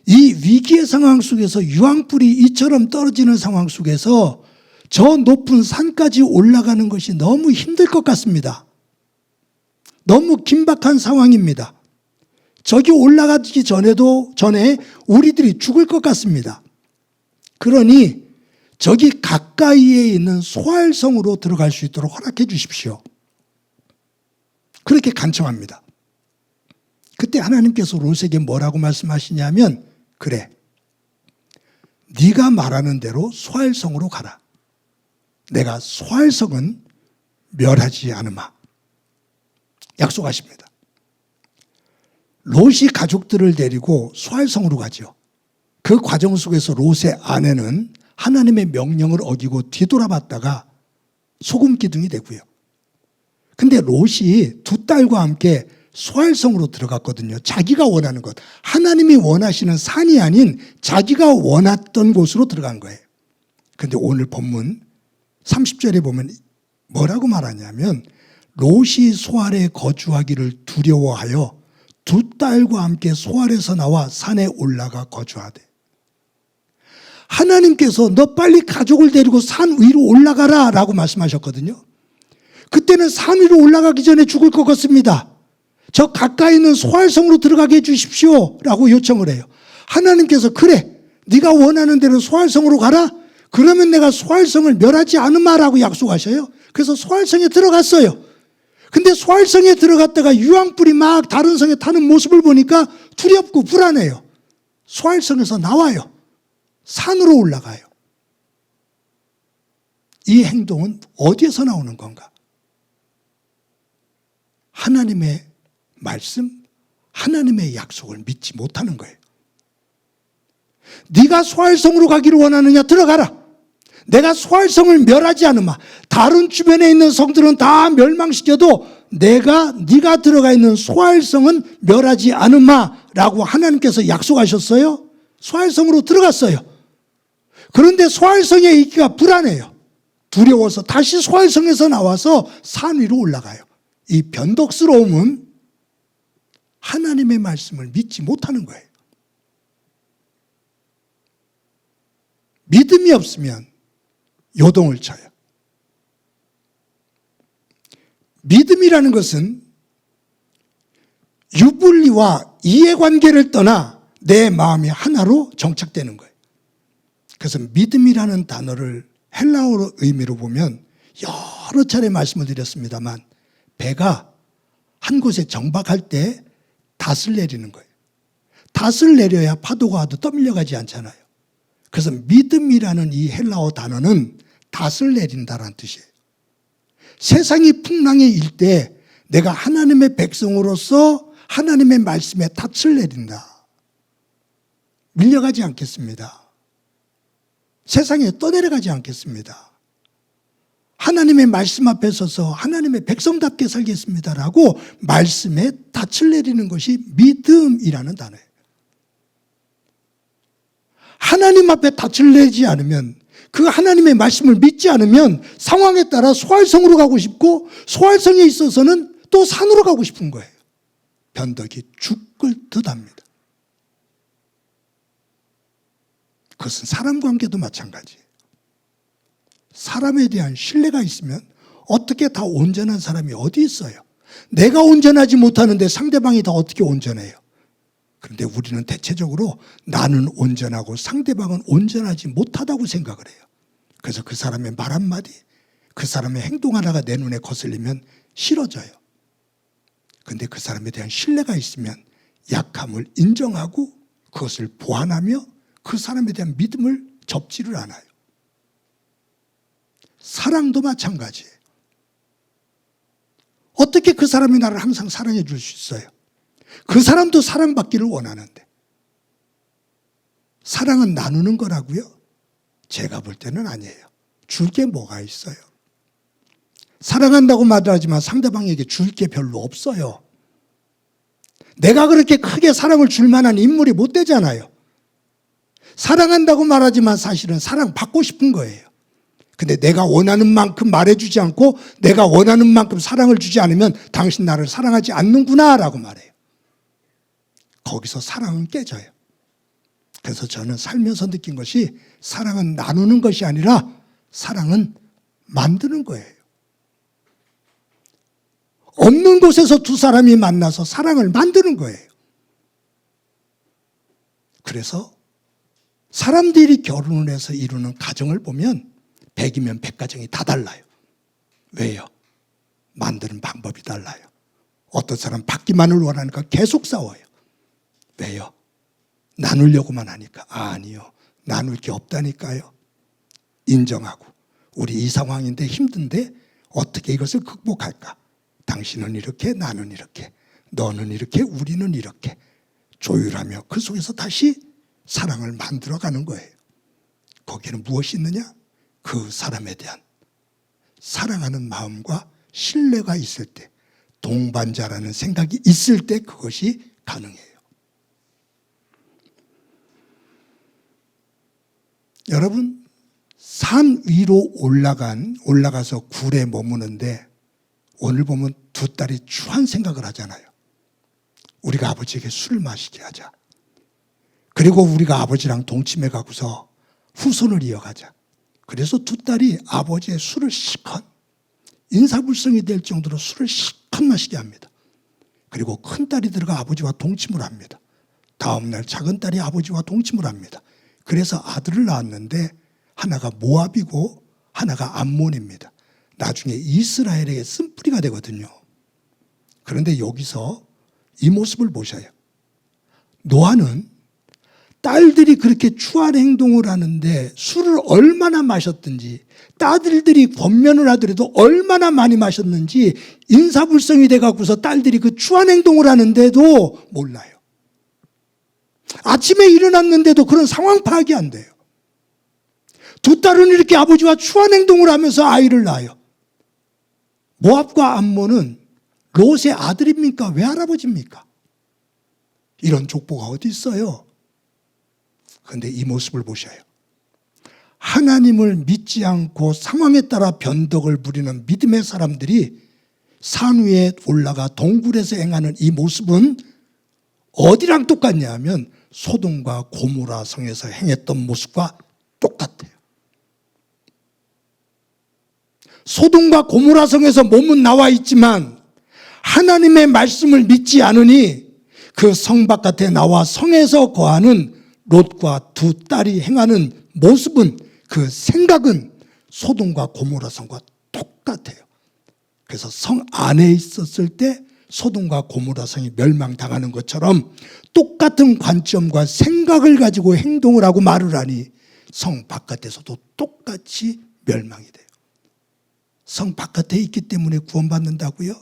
이 위기의 상황 속에서 유황불이 이처럼 떨어지는 상황 속에서 저 높은 산까지 올라가는 것이 너무 힘들 것 같습니다. 너무 긴박한 상황입니다. 저기 올라가기 전에 우리들이 죽을 것 같습니다. 그러니 저기 가까이에 있는 소알성으로 들어갈 수 있도록 허락해 주십시오. 그렇게 간청합니다. 그때 하나님께서 롯에게 뭐라고 말씀하시냐면 그래, 네가 말하는 대로 소알성으로 가라. 내가 소알성은 멸하지 않으마. 약속하십니다. 롯이 가족들을 데리고 소알성으로 가죠. 그 과정 속에서 롯의 아내는 하나님의 명령을 어기고 뒤돌아봤다가 소금 기둥이 되고요. 근데 롯이 두 딸과 함께 소알성으로 들어갔거든요. 자기가 원하는 것, 하나님이 원하시는 산이 아닌 자기가 원했던 곳으로 들어간 거예요. 근데 오늘 본문 30절에 보면 뭐라고 말하냐면 롯이 소알에 거주하기를 두려워하여 두 딸과 함께 소알에서 나와 산에 올라가 거주하되, 하나님께서 너 빨리 가족을 데리고 산 위로 올라가라 라고 말씀하셨거든요. 그때는 산 위로 올라가기 전에 죽을 것 같습니다. 저 가까이 있는 소알성으로 들어가게 해주십시오 라고 요청을 해요. 하나님께서 그래, 네가 원하는 대로 소알성으로 가라. 그러면 내가 소알성을 멸하지 않으마라고 약속하셔요. 그래서 소알성에 들어갔어요. 근데 소알성에 들어갔다가 유황불이 막 다른 성에 타는 모습을 보니까 두렵고 불안해요. 소알성에서 나와요. 산으로 올라가요. 이 행동은 어디에서 나오는 건가? 하나님의 말씀, 하나님의 약속을 믿지 못하는 거예요. 네가 소알성으로 가기를 원하느냐? 들어가라. 내가 소알성을 멸하지 않으마. 다른 주변에 있는 성들은 다 멸망시켜도 네가 들어가 있는 소알성은 멸하지 않으마라고 하나님께서 약속하셨어요. 소알성으로 들어갔어요. 그런데 소알성에 있기가 불안해요. 두려워서 다시 소알성에서 나와서 산 위로 올라가요. 이 변덕스러움은 하나님의 말씀을 믿지 못하는 거예요. 믿음이 없으면 요동을 쳐요. 믿음이라는 것은 유불리와 이해관계를 떠나 내 마음이 하나로 정착되는 거예요. 그래서 믿음이라는 단어를 헬라어로 의미로 보면 여러 차례 말씀을 드렸습니다만, 배가 한 곳에 정박할 때 닷을 내리는 거예요. 닷을 내려야 파도가 와도 떠밀려가지 않잖아요. 그래서 믿음이라는 이 헬라어 단어는 닷을 내린다라는 뜻이에요. 세상이 풍랑에 일 때 내가 하나님의 백성으로서 하나님의 말씀에 닷을 내린다. 밀려가지 않겠습니다. 세상에 떠내려가지 않겠습니다. 하나님의 말씀 앞에 서서 하나님의 백성답게 살겠습니다라고 말씀에 닻을 내리는 것이 믿음이라는 단어예요. 하나님 앞에 닻을 내지 않으면, 그 하나님의 말씀을 믿지 않으면 상황에 따라 소알성으로 가고 싶고, 소알성에 있어서는 또 산으로 가고 싶은 거예요. 변덕이 죽을 듯합니다. 그것은 사람 관계도 마찬가지예요. 사람에 대한 신뢰가 있으면 어떻게 다 온전한 사람이 어디 있어요? 내가 온전하지 못하는데 상대방이 다 어떻게 온전해요? 그런데 우리는 대체적으로 나는 온전하고 상대방은 온전하지 못하다고 생각을 해요. 그래서 그 사람의 말 한마디, 그 사람의 행동 하나가 내 눈에 거슬리면 싫어져요. 그런데 그 사람에 대한 신뢰가 있으면 약함을 인정하고 그것을 보완하며 그 사람에 대한 믿음을 접지를 않아요. 사랑도 마찬가지예요. 어떻게 그 사람이 나를 항상 사랑해 줄 수 있어요? 그 사람도 사랑받기를 원하는데. 사랑은 나누는 거라고요? 제가 볼 때는 아니에요. 줄 게 뭐가 있어요? 사랑한다고 말하지만 상대방에게 줄 게 별로 없어요. 내가 그렇게 크게 사랑을 줄 만한 인물이 못 되잖아요. 사랑한다고 말하지만 사실은 사랑받고 싶은 거예요. 근데 내가 원하는 만큼 말해주지 않고 내가 원하는 만큼 사랑을 주지 않으면 당신 나를 사랑하지 않는구나 라고 말해요. 거기서 사랑은 깨져요. 그래서 저는 살면서 느낀 것이, 사랑은 나누는 것이 아니라 사랑은 만드는 거예요. 없는 곳에서 두 사람이 만나서 사랑을 만드는 거예요. 그래서 사람들이 결혼을 해서 이루는 가정을 보면 100이면 100가정이 다 달라요. 왜요? 만드는 방법이 달라요. 어떤 사람 받기만을 원하니까 계속 싸워요. 왜요? 나누려고만 하니까. 아니요. 나눌 게 없다니까요. 인정하고 우리 이 상황인데 힘든데 어떻게 이것을 극복할까? 당신은 이렇게, 나는 이렇게, 너는 이렇게, 우리는 이렇게 조율하며 그 속에서 다시 사랑을 만들어가는 거예요. 거기에는 무엇이 있느냐? 그 사람에 대한 사랑하는 마음과 신뢰가 있을 때, 동반자라는 생각이 있을 때 그것이 가능해요. 여러분, 산 위로 올라가서 굴에 머무는데 오늘 보면 두 딸이 추한 생각을 하잖아요. 우리가 아버지에게 술을 마시게 하자. 그리고 우리가 아버지랑 동침해 가고서 후손을 이어가자. 그래서 두 딸이 아버지의 술을 실컷, 인사불성이 될 정도로 술을 실컷 마시게 합니다. 그리고 큰 딸이 들어가 아버지와 동침을 합니다. 다음날 작은 딸이 아버지와 동침을 합니다. 그래서 아들을 낳았는데 하나가 모압이고 하나가 암몬입니다. 나중에 이스라엘에게 쓴뿌리가 되거든요. 그런데 여기서 이 모습을 보셔요. 노아는 딸들이 그렇게 추한 행동을 하는데 술을 얼마나 마셨든지, 딸들이 권면을 하더라도 얼마나 많이 마셨는지 인사불성이 돼갖고서 딸들이 그 추한 행동을 하는데도 몰라요. 아침에 일어났는데도 그런 상황 파악이 안 돼요. 두 딸은 이렇게 아버지와 추한 행동을 하면서 아이를 낳아요. 모압과 암몬은 롯의 아들입니까? 외할아버지입니까? 이런 족보가 어디 있어요? 그런데 이 모습을 보셔요. 하나님을 믿지 않고 상황에 따라 변덕을 부리는 믿음의 사람들이 산 위에 올라가 동굴에서 행하는 이 모습은 어디랑 똑같냐 하면 소돔과 고모라 성에서 행했던 모습과 똑같아요. 소돔과 고모라 성에서 몸은 나와 있지만 하나님의 말씀을 믿지 않으니 그 성 바깥에 나와 성에서 거하는 롯과 두 딸이 행하는 모습은, 그 생각은 소돔과 고모라 성과 똑같아요. 그래서 성 안에 있었을 때 소돔과 고모라 성이 멸망당하는 것처럼 똑같은 관점과 생각을 가지고 행동을 하고 말을 하니 성 바깥에서도 똑같이 멸망이 돼요. 성 바깥에 있기 때문에 구원받는다고요?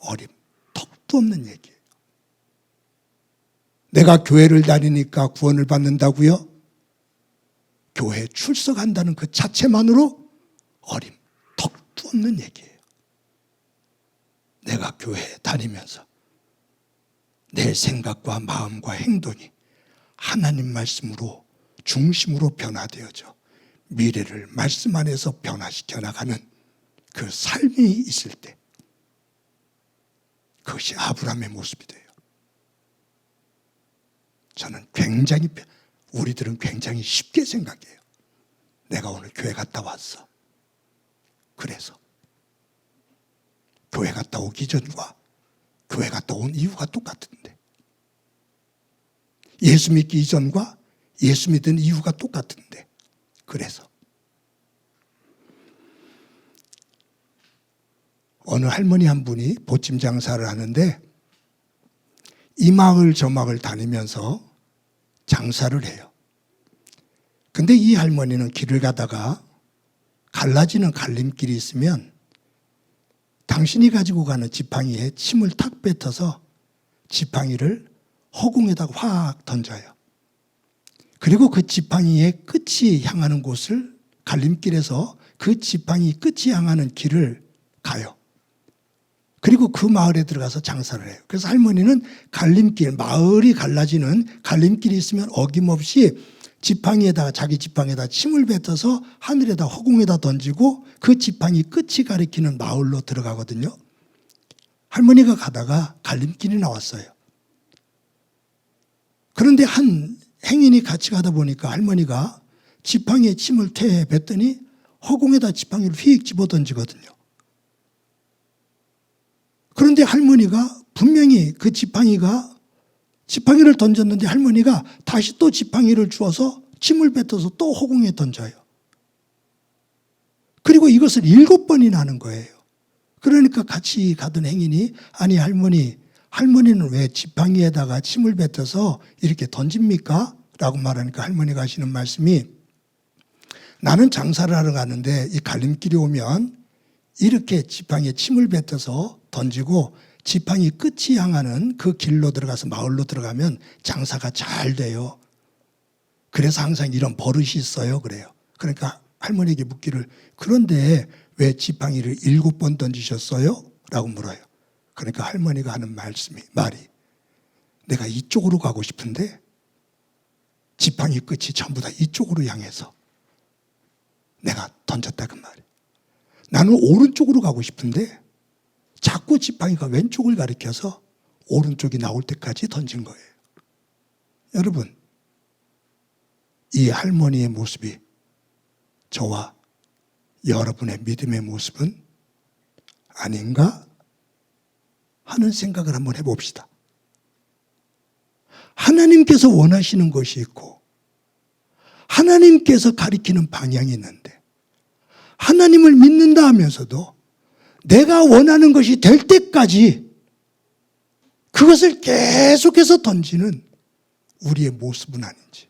어림, 턱도 없는 얘기예요. 내가 교회를 다니니까 구원을 받는다고요? 교회에 출석한다는 그 자체만으로 어림, 턱도 없는 얘기예요. 내가 교회에 다니면서 내 생각과 마음과 행동이 하나님 말씀으로 중심으로 변화되어져 미래를 말씀 안에서 변화시켜 나가는 그 삶이 있을 때, 그것이 아브라함의 모습이 돼요. 저는 굉장히, 우리들은 굉장히 쉽게 생각해요. 내가 오늘 교회 갔다 왔어. 그래서 교회 갔다 오기 전과 교회 갔다 온 이유가 똑같은데, 예수 믿기 이전과 예수 믿은 이유가 똑같은데, 그래서 어느 할머니 한 분이 보침 장사를 하는데 이 마을 저 마을 다니면서 장사를 해요. 근데 이 할머니는 길을 가다가 갈라지는 갈림길이 있으면 당신이 가지고 가는 지팡이에 침을 탁 뱉어서 지팡이를 허공에다 확 던져요. 그리고 그 지팡이의 끝이 향하는 곳을, 갈림길에서 그 지팡이 끝이 향하는 길을 가요. 그리고 그 마을에 들어가서 장사를 해요. 그래서 할머니는 갈림길, 마을이 갈라지는 갈림길이 있으면 어김없이 지팡이에다가, 자기 지팡이에다 침을 뱉어서 하늘에다, 허공에다 던지고 그 지팡이 끝이 가리키는 마을로 들어가거든요. 할머니가 가다가 갈림길이 나왔어요. 그런데 한 행인이 같이 가다 보니까 할머니가 지팡이에 침을 퇴 뱉더니 허공에다 지팡이를 휙 집어 던지거든요. 그런데 할머니가 분명히 그 지팡이를 던졌는데 할머니가 다시 또 지팡이를 주어서 침을 뱉어서 또 허공에 던져요. 그리고 이것을 7번이나 하는 거예요. 그러니까 같이 가던 행인이, 아니 할머니는 왜 지팡이에다가 침을 뱉어서 이렇게 던집니까? 라고 말하니까 할머니가 하시는 말씀이, 나는 장사를 하러 가는데 이 갈림길이 오면 이렇게 지팡이에 침을 뱉어서 던지고 지팡이 끝이 향하는 그 길로 들어가서 마을로 들어가면 장사가 잘 돼요. 그래서 항상 이런 버릇이 있어요. 그래요. 그러니까 할머니에게 묻기를, 그런데 왜 지팡이를 7번 던지셨어요? 라고 물어요. 그러니까 할머니가 하는 말이, 내가 이쪽으로 가고 싶은데 지팡이 끝이 전부 다 이쪽으로 향해서 내가 던졌다 그 말이에요. 나는 오른쪽으로 가고 싶은데 자꾸 지팡이가 왼쪽을 가리켜서 오른쪽이 나올 때까지 던진 거예요. 여러분, 이 할머니의 모습이 저와 여러분의 믿음의 모습은 아닌가 하는 생각을 한번 해봅시다. 하나님께서 원하시는 것이 있고 하나님께서 가리키는 방향이 있는데, 하나님을 믿는다 하면서도 내가 원하는 것이 될 때까지 그것을 계속해서 던지는 우리의 모습은 아닌지.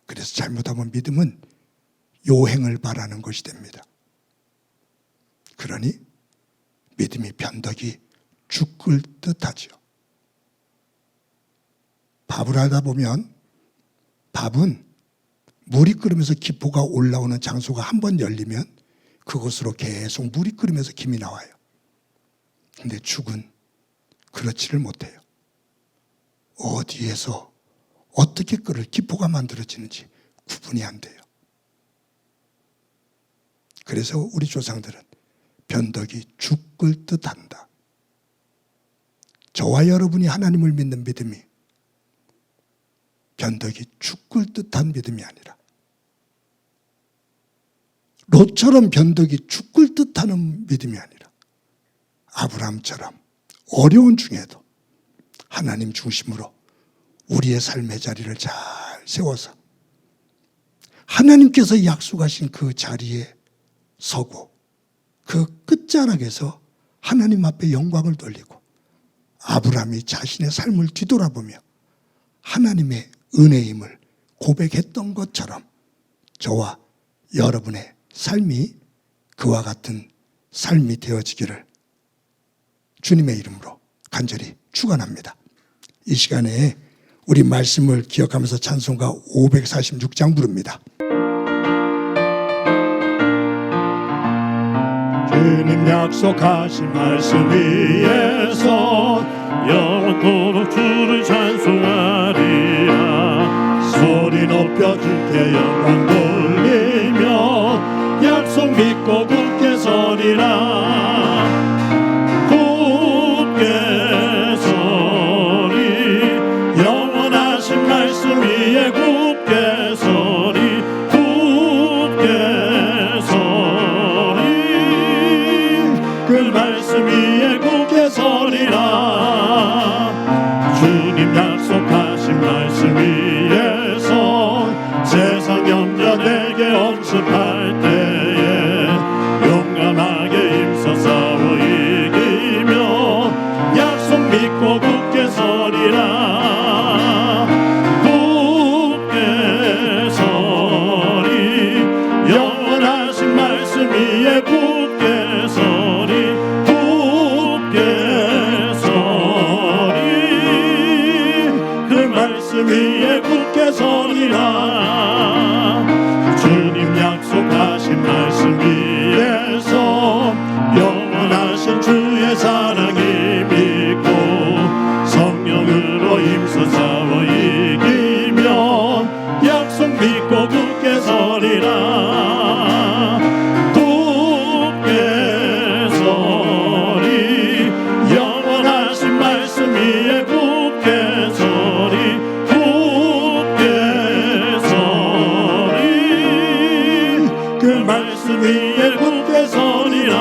그래서 잘못하면 믿음은 요행을 바라는 것이 됩니다. 그러니 믿음이 변덕이 죽을 듯하죠. 밥을 하다 보면 밥은 물이 끓으면서 기포가 올라오는 장소가 한 번 열리면 그곳으로 계속 물이 끓으면서 김이 나와요. 근데 죽은 그렇지를 못해요. 어디에서 어떻게 끓을 기포가 만들어지는지 구분이 안 돼요. 그래서 우리 조상들은 변덕이 죽을 듯한다. 저와 여러분이 하나님을 믿는 믿음이 변덕이 죽을 듯한 믿음이 아니라 롯처럼 변덕이 죽을 듯하는 믿음이 아니라 아브라함처럼 어려운 중에도 하나님 중심으로 우리의 삶의 자리를 잘 세워서 하나님께서 약속하신 그 자리에 서고 그 끝자락에서 하나님 앞에 영광을 돌리고 아브라함이 자신의 삶을 뒤돌아보며 하나님의 은혜임을 고백했던 것처럼 저와 여러분의 삶이 그와 같은 삶이 되어지기를 주님의 이름으로 간절히 축원합니다. 이 시간에 우리 말씀을 기억하면서 찬송가 546장 부릅니다. 주님 약속하신 말씀 위에서 영원토록 주를 찬송하리라. 소리 높여 주께 영광 돌리며 약속 믿고 굳게 서리라. 굳게 서리 영원하신 말씀 위에 굳게 서리. 굳게 서리 그 말씀 위에 굳게 서리라. 주님 약속하신 말씀 위에서 세상 염려 내게 엄습할 때에 용감하게 힘써 싸워 이기며 약속 믿고 굳게 서리라. 굳게 서리 영원하신 말씀 위에 굳게 서리. 굳게 서리 그 말씀 위에 굳게 서리라. 주님 약속하신 말씀 위에서 영원하신 주의 사랑이 믿고 성령으로 힘써 싸워 이기며 약속 믿고 굳게 서리라. 굳게 서리 영원하신 말씀 위에 굳게 서리. 굳게 서리 그 말씀 위에 굳게 서리라.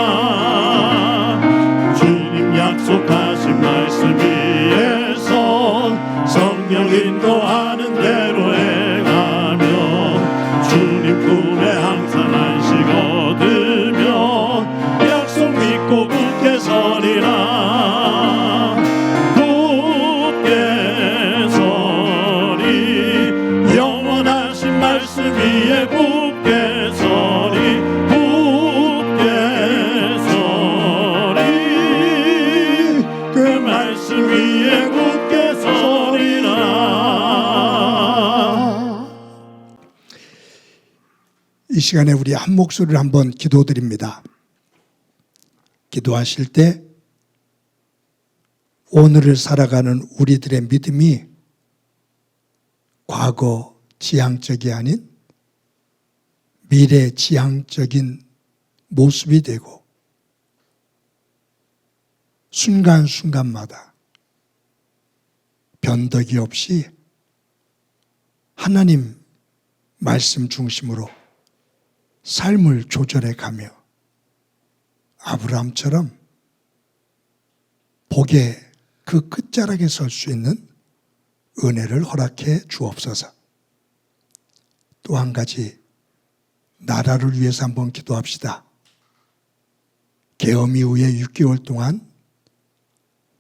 주님 약속하신 말씀 위에서 성령 인도하는 대로 행하며 주님 품에 항상 안식 얻으며 약속 믿고 굳게 서리라. 굳게 서리 시간에 우리 한 목소리를 한번 기도드립니다. 기도하실 때 오늘을 살아가는 우리들의 믿음이 과거 지향적이 아닌 미래 지향적인 모습이 되고 순간순간마다 변덕이 없이 하나님 말씀 중심으로 삶을 조절해 가며 아브라함처럼 복의 그 끝자락에 설 수 있는 은혜를 허락해 주옵소서. 또 한 가지 나라를 위해서 한번 기도합시다. 계엄 이후에 6개월 동안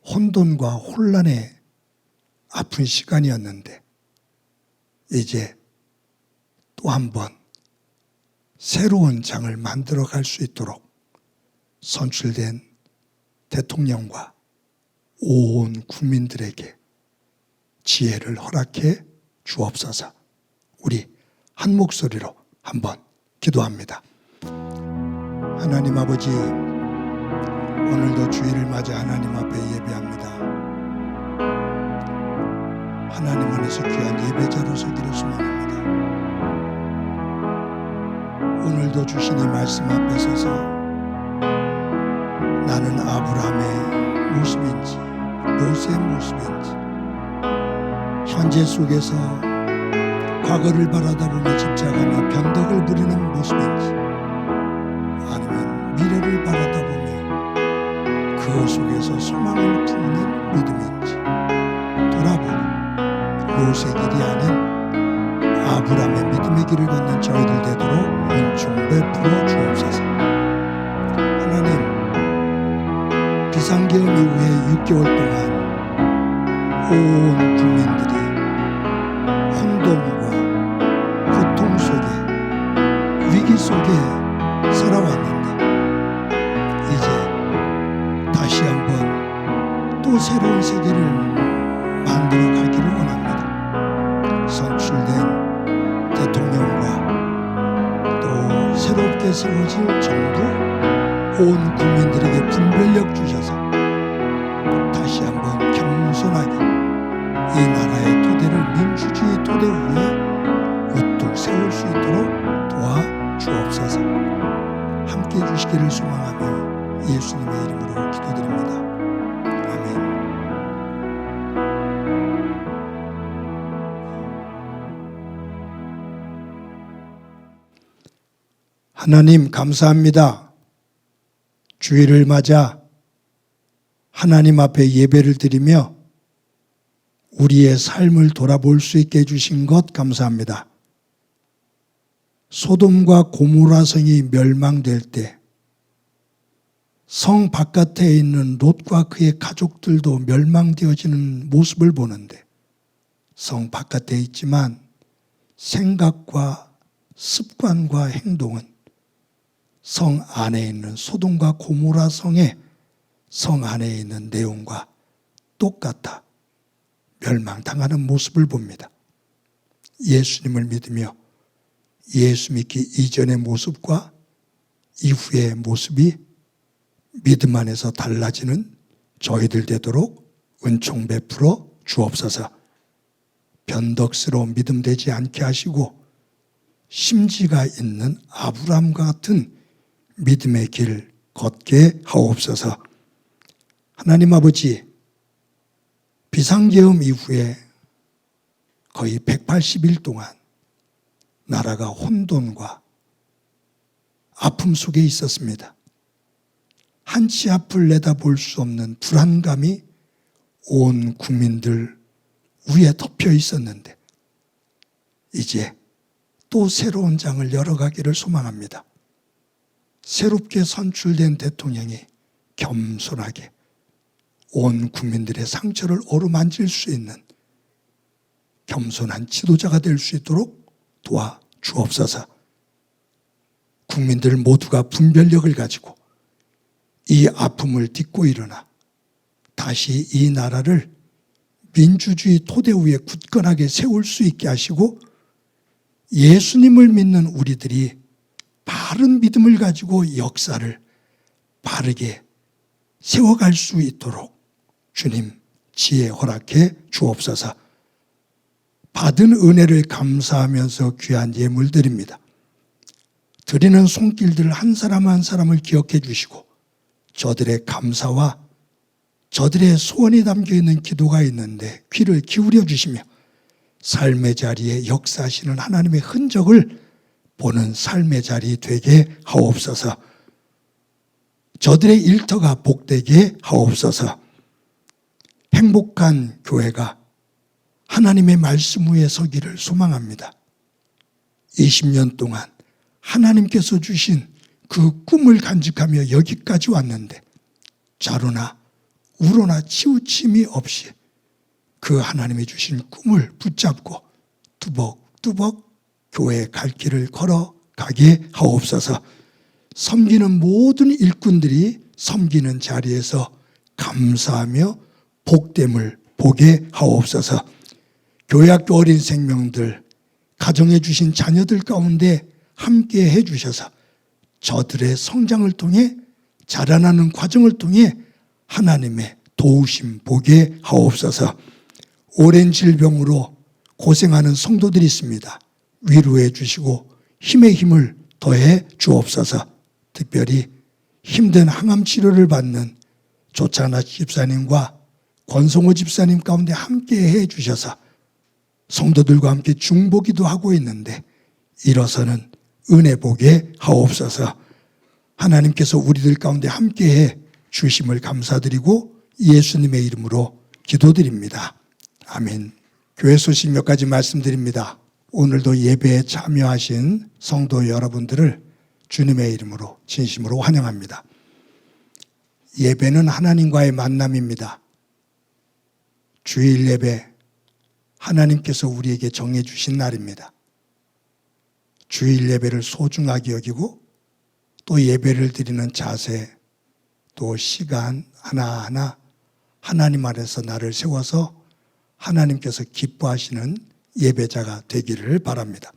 혼돈과 혼란의 아픈 시간이었는데 이제 또 한 번 새로운 장을 만들어 갈 수 있도록 선출된 대통령과 온 국민들에게 지혜를 허락해 주옵소서. 우리 한 목소리로 한번 기도합니다. 하나님 아버지, 오늘도 주일을 맞아 하나님 앞에 예배합니다. 하나님 안에서 귀한 예배자로 서기를 소망합니다. 오늘도 주신 이 말씀 앞에 서서 나는 아브라함의 모습인지 모세의 모습인지 현재 속에서 과거를 바라다보며 집착하며 변덕을 부리는 모습인지 아니면 미래를 바라다보며 그 속에서 소망을 품는 믿음인지 돌아보고 모세의 길이 아닌 아브라함의 믿음의 길을 걷는 저희들 되도록 은총 베풀어 주옵소서. 하나님, 비상계엄 이후에 6개월 동안 온 국민들이 혼돈과 고통 속에 위기 속에 살아왔는데 이제 다시 한번 또 새로운 세계를 만들어 가기를 원합니다. 선출된 대통령과 또 새롭게 세워질 정부, 온 국민들에게 분별력 주셔서 다시 한번 겸손하게 이 나라의 토대를 민주주의 토대 위에 우뚝 세울 수 있도록 도와 주옵소서. 함께 해주시기를 소망하며 예수님의 이름으로 기도드립니다. 아멘. 하나님 감사합니다. 주일을 맞아 하나님 앞에 예배를 드리며 우리의 삶을 돌아볼 수 있게 해주신 것 감사합니다. 소돔과 고모라 성이 멸망될 때 성 바깥에 있는 롯과 그의 가족들도 멸망되어지는 모습을 보는데 성 바깥에 있지만 생각과 습관과 행동은 성 안에 있는 소돔과 고모라 성의 성 안에 있는 내용과 똑같아 멸망당하는 모습을 봅니다. 예수님을 믿으며 예수 믿기 이전의 모습과 이후의 모습이 믿음 안에서 달라지는 저희들 되도록 은총 베풀어 주옵소서. 변덕스러운 믿음 되지 않게 하시고 심지가 있는 아브라함과 같은 믿음의 길 걷게 하옵소서. 하나님 아버지, 비상계엄 이후에 거의 180일 동안 나라가 혼돈과 아픔 속에 있었습니다. 한치 앞을 내다볼 수 없는 불안감이 온 국민들 위에 덮여 있었는데 이제 또 새로운 장을 열어가기를 소망합니다. 새롭게 선출된 대통령이 겸손하게 온 국민들의 상처를 어루만질 수 있는 겸손한 지도자가 될 수 있도록 도와 주옵소서. 국민들 모두가 분별력을 가지고 이 아픔을 딛고 일어나 다시 이 나라를 민주주의 토대 위에 굳건하게 세울 수 있게 하시고 예수님을 믿는 우리들이 바른 믿음을 가지고 역사를 바르게 세워갈 수 있도록 주님 지혜 허락해 주옵소서. 받은 은혜를 감사하면서 귀한 예물 드립니다. 드리는 손길들 한 사람 한 사람을 기억해 주시고 저들의 감사와 저들의 소원이 담겨있는 기도가 있는데 귀를 기울여 주시며 삶의 자리에 역사하시는 하나님의 흔적을 보는 삶의 자리 되게 하옵소서. 저들의 일터가 복되게 하옵소서. 행복한 교회가 하나님의 말씀 위에 서기를 소망합니다. 20년 동안 하나님께서 주신 그 꿈을 간직하며 여기까지 왔는데 좌로나 우로나 치우침이 없이 그 하나님이 주신 꿈을 붙잡고 뚜벅뚜벅 교회의 갈 길을 걸어가게 하옵소서. 섬기는 모든 일꾼들이 섬기는 자리에서 감사하며 복됨을 보게 하옵소서. 교회학교 어린 생명들, 가정해 주신 자녀들 가운데 함께 해 주셔서 저들의 성장을 통해 자라나는 과정을 통해 하나님의 도우심 보게 하옵소서. 오랜 질병으로 고생하는 성도들이 있습니다. 위로해 주시고 힘의 힘을 더해 주옵소서. 특별히 힘든 항암 치료를 받는 조찬하 집사님과 권성호 집사님 가운데 함께 해 주셔서 성도들과 함께 중보기도 하고 있는데 일어서는 은혜 보게 하옵소서. 하나님께서 우리들 가운데 함께해 주심을 감사드리고 예수님의 이름으로 기도드립니다. 아멘. 교회 소식 몇 가지 말씀드립니다. 오늘도 예배에 참여하신 성도 여러분들을 주님의 이름으로 진심으로 환영합니다. 예배는 하나님과의 만남입니다. 주일 예배, 하나님께서 우리에게 정해 주신 날입니다. 주일 예배를 소중하게 여기고 또 예배를 드리는 자세, 또 시간 하나하나 하나님 안에서 나를 세워서 하나님께서 기뻐하시는 예배자가 되기를 바랍니다.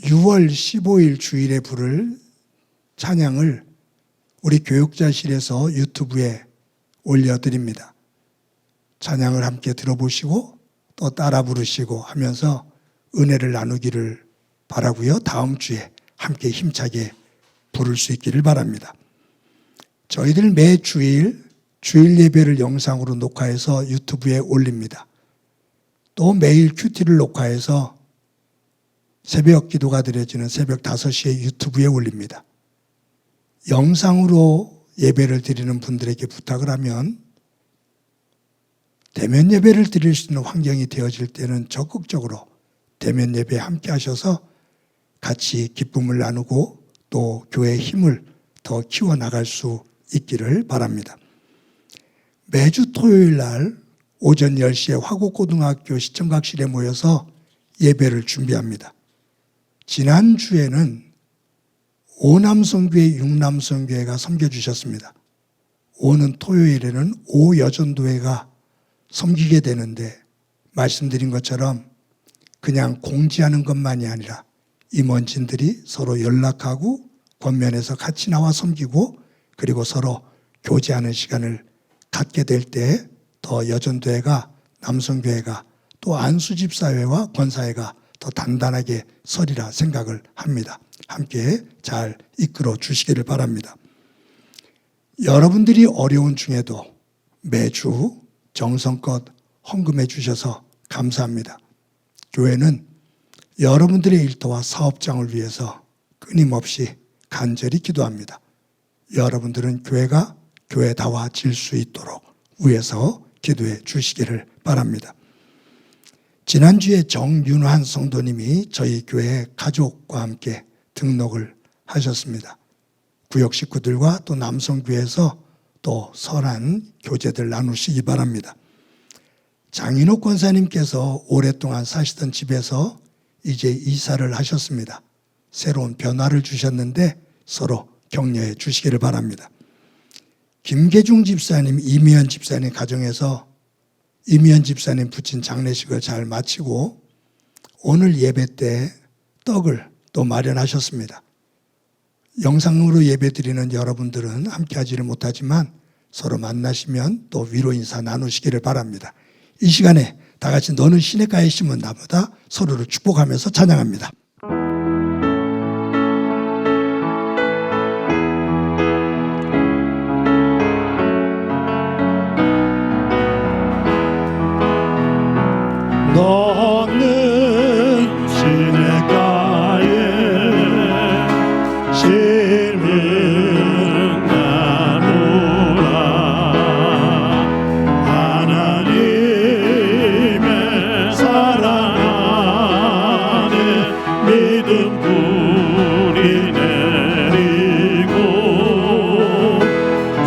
6월 15일 주일에 부를 찬양을 우리 교육자실에서 유튜브에 올려드립니다. 찬양을 함께 들어보시고 또 따라 부르시고 하면서 은혜를 나누기를 바라고요. 다음 주에 함께 힘차게 부를 수 있기를 바랍니다. 저희들 매 주일 예배를 영상으로 녹화해서 유튜브에 올립니다. 또 매일 큐티를 녹화해서 새벽 기도가 드려지는 새벽 5시에 유튜브에 올립니다. 영상으로 예배를 드리는 분들에게 부탁을 하면 대면 예배를 드릴 수 있는 환경이 되어질 때는 적극적으로 대면 예배에 함께 하셔서 같이 기쁨을 나누고 또 교회의 힘을 더 키워나갈 수 있기를 바랍니다. 매주 토요일 날 오전 10시에 화곡고등학교 시청각실에 모여서 예배를 준비합니다. 지난주에는 오남성교회, 육남성교회가 섬겨주셨습니다. 오는 토요일에는 오여전도회가 섬기게 되는데 말씀드린 것처럼 그냥 공지하는 것만이 아니라 임원진들이 서로 연락하고 권면해서 같이 나와 섬기고 그리고 서로 교제하는 시간을 갖게 될 때 더 여전도회가, 남성교회가 또 안수집사회와 권사회가 더 단단하게 서리라 생각을 합니다. 함께 잘 이끌어 주시기를 바랍니다. 여러분들이 어려운 중에도 매주 정성껏 헌금해 주셔서 감사합니다. 교회는 여러분들의 일터와 사업장을 위해서 끊임없이 간절히 기도합니다. 여러분들은 교회가 교회다워질 수 있도록 위해서 기도해 주시기를 바랍니다. 지난주에 정윤환 성도님이 저희 교회 가족과 함께 등록을 하셨습니다. 구역 식구들과 또 남성교회에서 또 선한 교제들 나누시기 바랍니다. 장인호 권사님께서 오랫동안 사시던 집에서 이제 이사를 하셨습니다. 새로운 변화를 주셨는데 서로 격려해 주시기를 바랍니다. 김계중 집사님, 이미연 집사님 가정에서 이미연 집사님 부친 장례식을 잘 마치고 오늘 예배 때 떡을 또 마련하셨습니다. 영상으로 예배드리는 여러분들은 함께하지를 못하지만 서로 만나시면 또 위로 인사 나누시기를 바랍니다. 이 시간에 다 같이 너는 시냇가에 심은 나무다 서로를 축복하면서 찬양합니다. 너는 시냇가에 심은 나무라 하나님의 사랑 안에 믿음 뿌리 내리고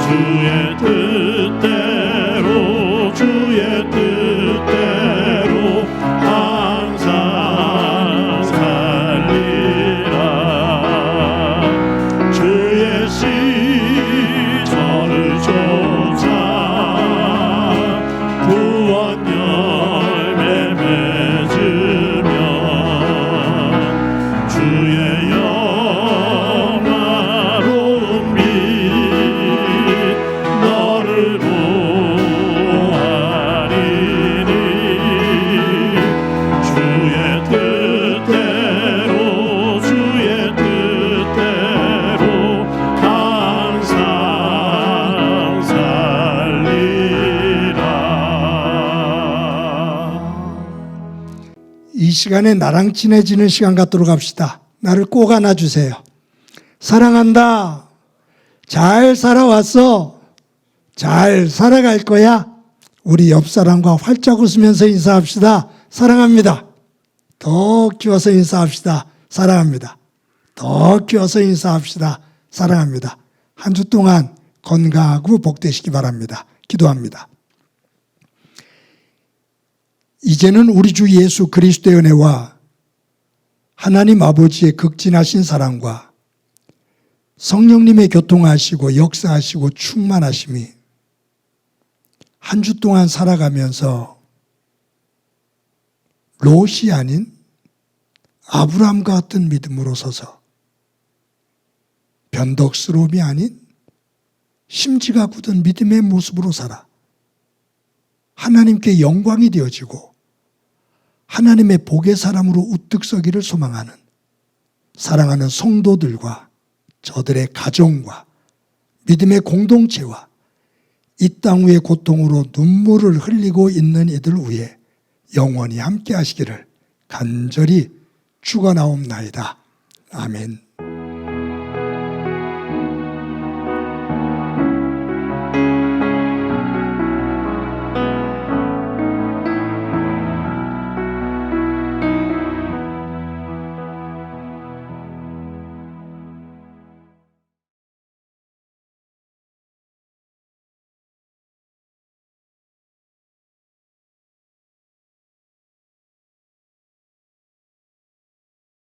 주의 뜻대로 주의 뜻대로 항상 살리라. 주의 시절을 쫓아 구원 열매 맺으면 주의 영화로운 빛 너를 보아리니 주의 뜻대로 주의 뜻대로 항상 살리라. 이 시간에 나랑 친해지는 시간 갖도록 합시다. 나를 꼭 안아주세요. 사랑한다. 잘 살아왔어. 잘 살아갈 거야. 우리 옆 사람과 활짝 웃으면서 인사합시다. 사랑합니다. 더 키워서 인사합시다. 사랑합니다. 더 키워서 인사합시다. 사랑합니다. 한 주 동안 건강하고 복되시기 바랍니다. 기도합니다. 이제는 우리 주 예수 그리스도의 은혜와 하나님 아버지의 극진하신 사랑과 성령님의 교통하시고 역사하시고 충만하심이 한 주 동안 살아가면서 롯이 아닌 아브라함과 같은 믿음으로 서서 변덕스러움이 아닌 심지가 굳은 믿음의 모습으로 살아 하나님께 영광이 되어지고 하나님의 복의 사람으로 우뚝 서기를 소망하는 사랑하는 성도들과 저들의 가정과 믿음의 공동체와 이 땅 위의 고통으로 눈물을 흘리고 있는 이들 위에 영원히 함께 하시기를 간절히 축원하옵나이다. 아멘.